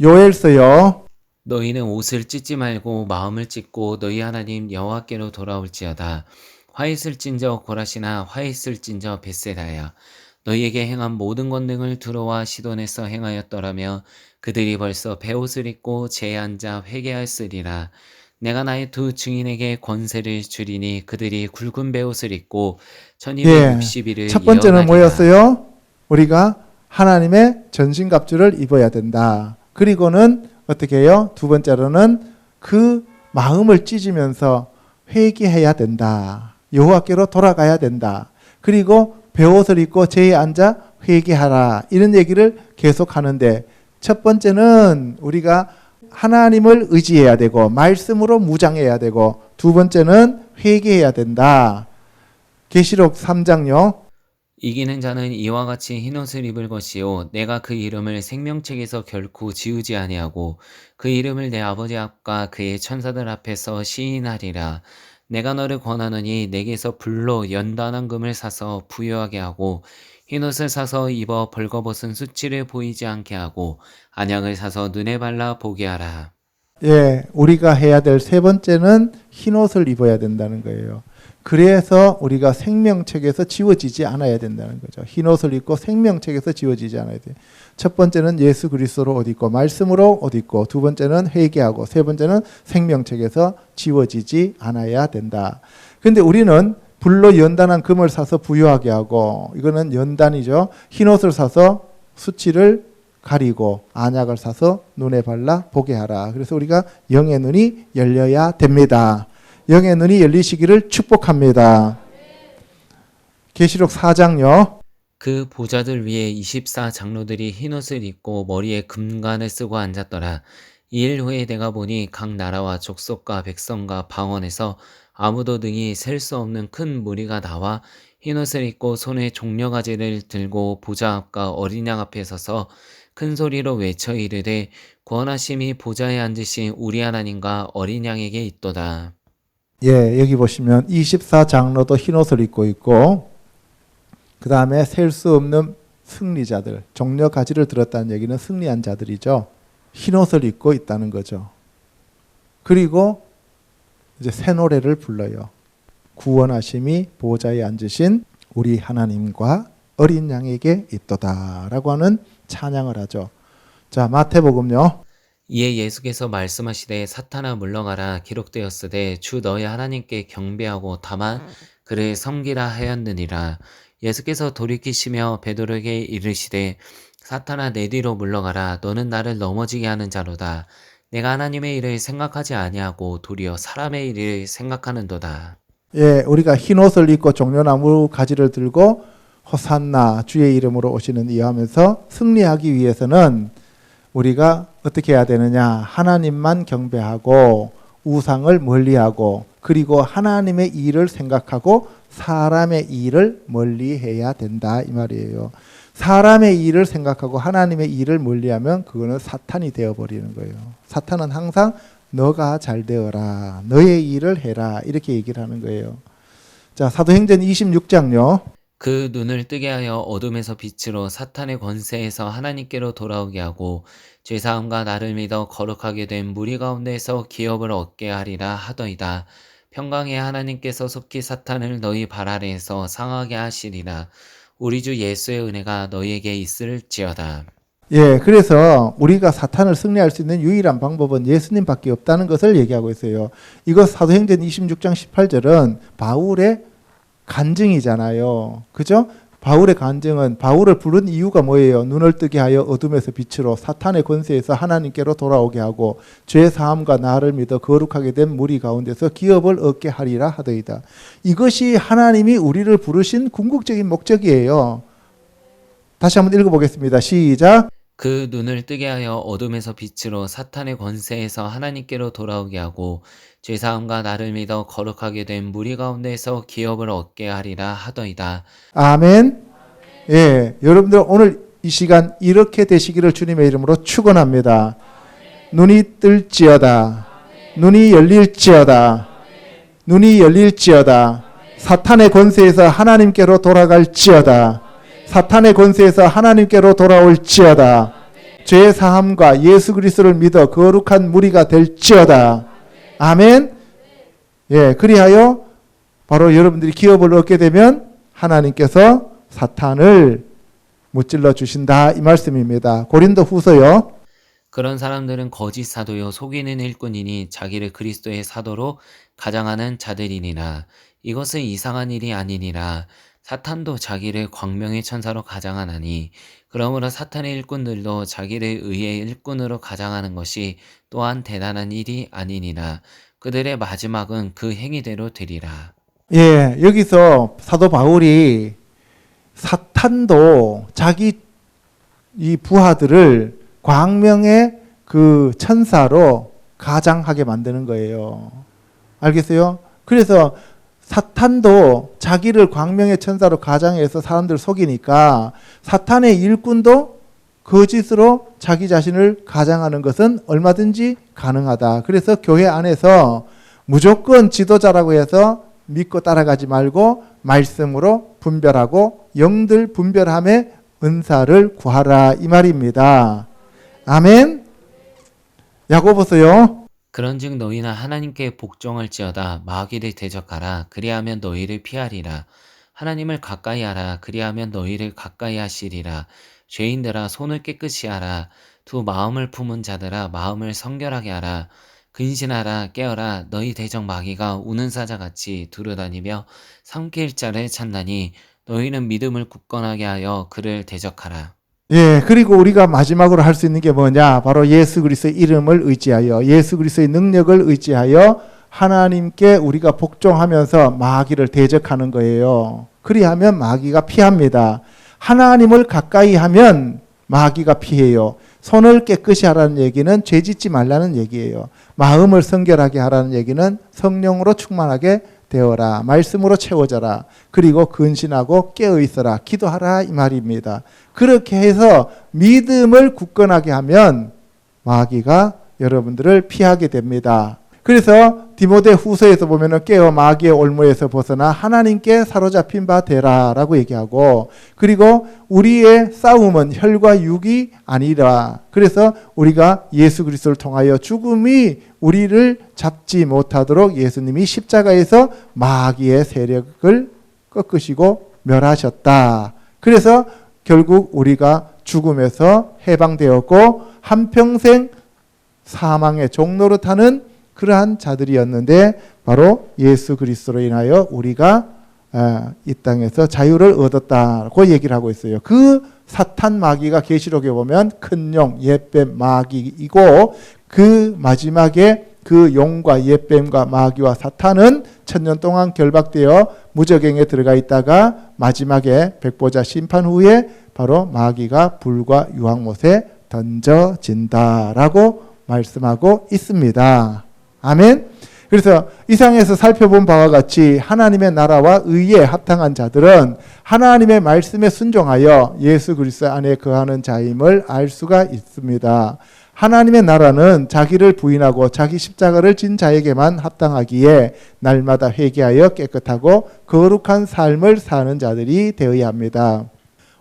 요엘서요. 너희는 옷을 찢지 말고 마음을 찢고 너희 하나님 여호와께로 돌아올지어다. 화 있을진저 고라시나 화 있을진저 벳세다야. 너희에게 행한 모든 권능을 두로와 시돈에서 행하였더라며 그들이 벌써 베옷을 입고 제에 앉아 회개하였으리라. 내가 나의 두 증인에게 권세를 주리니 그들이 굵은 베옷을 입고 1260일을 첫 번째는 뭐였어요? 우리가 하나님의 전신갑주를 입어야 된다. 그리고는 어떻게 해요? 두 번째로는 그 마음을 찢으면서 회개해야 된다. 여호와께로 돌아가야 된다. 그리고 베옷을 입고 제에 앉아 회개하라. 이런 얘기를 계속 하는데 첫 번째는 우리가 하나님을 의지해야 되고 말씀으로 무장해야 되고 두 번째는 회개해야 된다. 계시록 3장요. 이기는 자는 이와 같이 흰옷을 입을 것이요 내가 그 이름을 생명책에서 결코 지우지 아니하고 그 이름을 내 아버지 앞과 그의 천사들 앞에서 시인하리라. 내가 너를 권하노니 내게서 불로 연단한 금을 사서 부유하게 하고 흰옷을 사서 입어 벌거벗은 수치를 보이지 않게 하고 안약을 사서 눈에 발라 보게 하라. 예, 우리가 해야 될 세 번째는 흰옷을 입어야 된다는 거예요. 그래서 우리가 생명책에서 지워지지 않아야 된다는 거죠. 흰옷을 입고 생명책에서 지워지지 않아야 돼요. 첫 번째는 예수 그리스도로 옷 입고 말씀으로 옷 입고 두 번째는 회개하고 세 번째는 생명책에서 지워지지 않아야 된다. 그런데 우리는 불로 연단한 금을 사서 부유하게 하고 이거는 연단이죠. 흰옷을 사서 수치를 가리고 안약을 사서 눈에 발라 보게 하라. 그래서 우리가 영의 눈이 열려야 됩니다. 영의 눈이 열리시기를 축복합니다. 계시록 4장요. 그 보좌들 위에 24 장로들이 흰옷을 입고 머리에 금관을 쓰고 앉았더라. 이 일 후에 내가 보니 각 나라와 족속과 백성과 방언에서 아무도 능히 셀 수 없는 큰 무리가 나와 흰옷을 입고 손에 종려가지를 들고 보좌 앞과 어린 양 앞에 서서 큰 소리로 외쳐 이르되 구원하심이 보좌에 앉으신 우리 하나님과 어린 양에게 있도다. 예, 여기 보시면 24장로도 흰옷을 입고 있고 그 다음에 셀 수 없는 승리자들, 종려 가지를 들었다는 얘기는 승리한 자들이죠. 흰옷을 입고 있다는 거죠. 그리고 이제 새 노래를 불러요. 구원하심이 보좌에 앉으신 우리 하나님과 어린 양에게 있도다라고 하는 찬양을 하죠. 자, 마태복음요. 이에 예수께서 말씀하시되 사탄아 물러가라 기록되었으되 주 너희 하나님께 경배하고 다만 그를 섬기라 하였느니라. 예수께서 돌이키시며 베드로에게 이르시되 사탄아 내 뒤로 물러가라 너는 나를 넘어지게 하는 자로다. 내가 하나님의 일을 생각하지 아니하고 도리어 사람의 일을 생각하는도다. 예, 우리가 흰 옷을 입고 종려나무 가지를 들고 호산나 주의 이름으로 오시는 이 하면서 승리하기 위해서는 우리가 어떻게 해야 되느냐? 하나님만 경배하고 우상을 멀리하고 그리고 하나님의 일을 생각하고 사람의 일을 멀리해야 된다 이 말이에요. 사람의 일을 생각하고 하나님의 일을 멀리하면 그거는 사탄이 되어버리는 거예요. 사탄은 항상 너가 잘 되어라, 너의 일을 해라 이렇게 얘기를 하는 거예요. 자, 사도행전 26장요. 그 눈을 뜨게 하여 어둠에서 빛으로 사탄의 권세에서 하나님께로 돌아오게 하고 죄사함과 나를 믿어 거룩하게 된 무리 가운데에서 기업을 얻게 하리라 하더이다. 평강의 하나님께서 속히 사탄을 너희 발 아래에서 상하게 하시리라. 우리 주 예수의 은혜가 너희에게 있을지어다. 예, 그래서 우리가 사탄을 승리할 수 있는 유일한 방법은 예수님밖에 없다는 것을 얘기하고 있어요. 이거 사도행전 26장 18절은 바울의 간증이잖아요. 그죠? 바울의 간증은 바울을 부른 이유가 뭐예요? 눈을 뜨게 하여 어둠에서 빛으로 사탄의 권세에서 하나님께로 돌아오게 하고 죄 사함과 나를 믿어 거룩하게 된 무리 가운데서 기업을 얻게 하리라 하더이다. 이것이 하나님이 우리를 부르신 궁극적인 목적이에요. 다시 한번 읽어보겠습니다. 시작. 그 눈을 뜨게 하여 어둠에서 빛으로 사탄의 권세에서 하나님께로 돌아오게 하고 죄사함과 나를 믿어 거룩하게 된 무리 가운데에서 기업을 얻게 하리라 하더이다. 아멘. 예, 여러분들 오늘 이 시간 이렇게 되시기를 주님의 이름으로 축원합니다. 눈이 뜰지어다. 눈이 열릴지어다. 눈이 열릴지어다. 사탄의 권세에서 하나님께로 돌아갈지어다. 사탄의 권세에서 하나님께로 돌아올지어다. 죄 사함과 예수 그리스도를 믿어 거룩한 무리가 될지어다. 아멘. 예, 그리하여 바로 여러분들이 기업을 얻게 되면 하나님께서 사탄을 무찔러 주신다 이 말씀입니다. 고린도 후서요. 그런 사람들은 거짓 사도요 속이는 일꾼이니 자기를 그리스도의 사도로 가장하는 자들이니라. 이것은 이상한 일이 아니니라. 사탄도 자기를 광명의 천사로 가장하나니 그러므로 사탄의 일꾼들도 자기를 의의 일꾼으로 가장하는 것이 또한 대단한 일이 아니니라. 그들의 마지막은 그 행위대로 되리라. 예, 여기서 사도 바울이 사탄도 자기 이 부하들을 광명의 그 천사로 가장하게 만드는 거예요. 알겠어요? 그래서 사탄도 자기를 광명의 천사로 가장해서 사람들을 속이니까 사탄의 일꾼도 거짓으로 자기 자신을 가장하는 것은 얼마든지 가능하다. 그래서 교회 안에서 무조건 지도자라고 해서 믿고 따라가지 말고 말씀으로 분별하고 영들 분별함의 은사를 구하라 이 말입니다. 아멘. 야고보서요. 그런즉 너희는 하나님께 복종할지어다. 마귀를 대적하라. 그리하면 너희를 피하리라. 하나님을 가까이 하라. 그리하면 너희를 가까이 하시리라. 죄인들아 손을 깨끗이 하라. 두 마음을 품은 자들아 마음을 성결하게 하라. 근신하라. 깨어라. 너희 대적 마귀가 우는 사자같이 두루다니며 삼킬 자를 찾나니 너희는 믿음을 굳건하게 하여 그를 대적하라. 예, 그리고 우리가 마지막으로 할 수 있는 게 뭐냐? 바로 예수 그리스도의 이름을 의지하여, 예수 그리스도의 능력을 의지하여 하나님께 우리가 복종하면서 마귀를 대적하는 거예요. 그리하면 마귀가 피합니다. 하나님을 가까이 하면 마귀가 피해요. 손을 깨끗이 하라는 얘기는 죄 짓지 말라는 얘기예요. 마음을 성결하게 하라는 얘기는 성령으로 충만하게 되어라. 말씀으로 채워져라. 그리고 근신하고 깨어있어라. 기도하라 이 말입니다. 그렇게 해서 믿음을 굳건하게 하면 마귀가 여러분들을 피하게 됩니다. 그래서 디모데 후서에서 보면은 깨어 마귀의 올무에서 벗어나 하나님께 사로잡힌 바 되라 라고 얘기하고, 그리고 우리의 싸움은 혈과 육이 아니라, 그래서 우리가 예수 그리스도를 통하여 죽음이 우리를 잡지 못하도록 예수님이 십자가에서 마귀의 세력을 꺾으시고 멸하셨다. 그래서 결국 우리가 죽음에서 해방되었고 한평생 사망의 종로로 타는 그러한 자들이었는데 바로 예수 그리스도로 인하여 우리가 이 땅에서 자유를 얻었다고 얘기를 하고 있어요. 그 사탄 마귀가 계시록에 보면 큰 용, 옛뱀, 마귀이고 그 마지막에 그 용과 옛뱀과 마귀와 사탄은 천년 동안 결박되어 무저갱에 들어가 있다가 마지막에 백보자 심판 후에 바로 마귀가 불과 유황못에 던져진다라고 말씀하고 있습니다. 아멘. 그래서 이상에서 살펴본 바와 같이 하나님의 나라와 의에 합당한 자들은 하나님의 말씀에 순종하여 예수 그리스도 안에 거하는 자임을 알 수가 있습니다. 하나님의 나라는 자기를 부인하고 자기 십자가를 진 자에게만 합당하기에 날마다 회개하여 깨끗하고 거룩한 삶을 사는 자들이 되어야 합니다.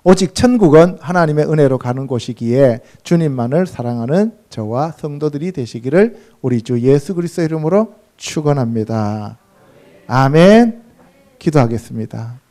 오직 천국은 하나님의 은혜로 가는 곳이기에 주님만을 사랑하는 저와 성도들이 되시기를 우리 주 예수 그리스도 이름으로 축원합니다. 아멘. 기도하겠습니다.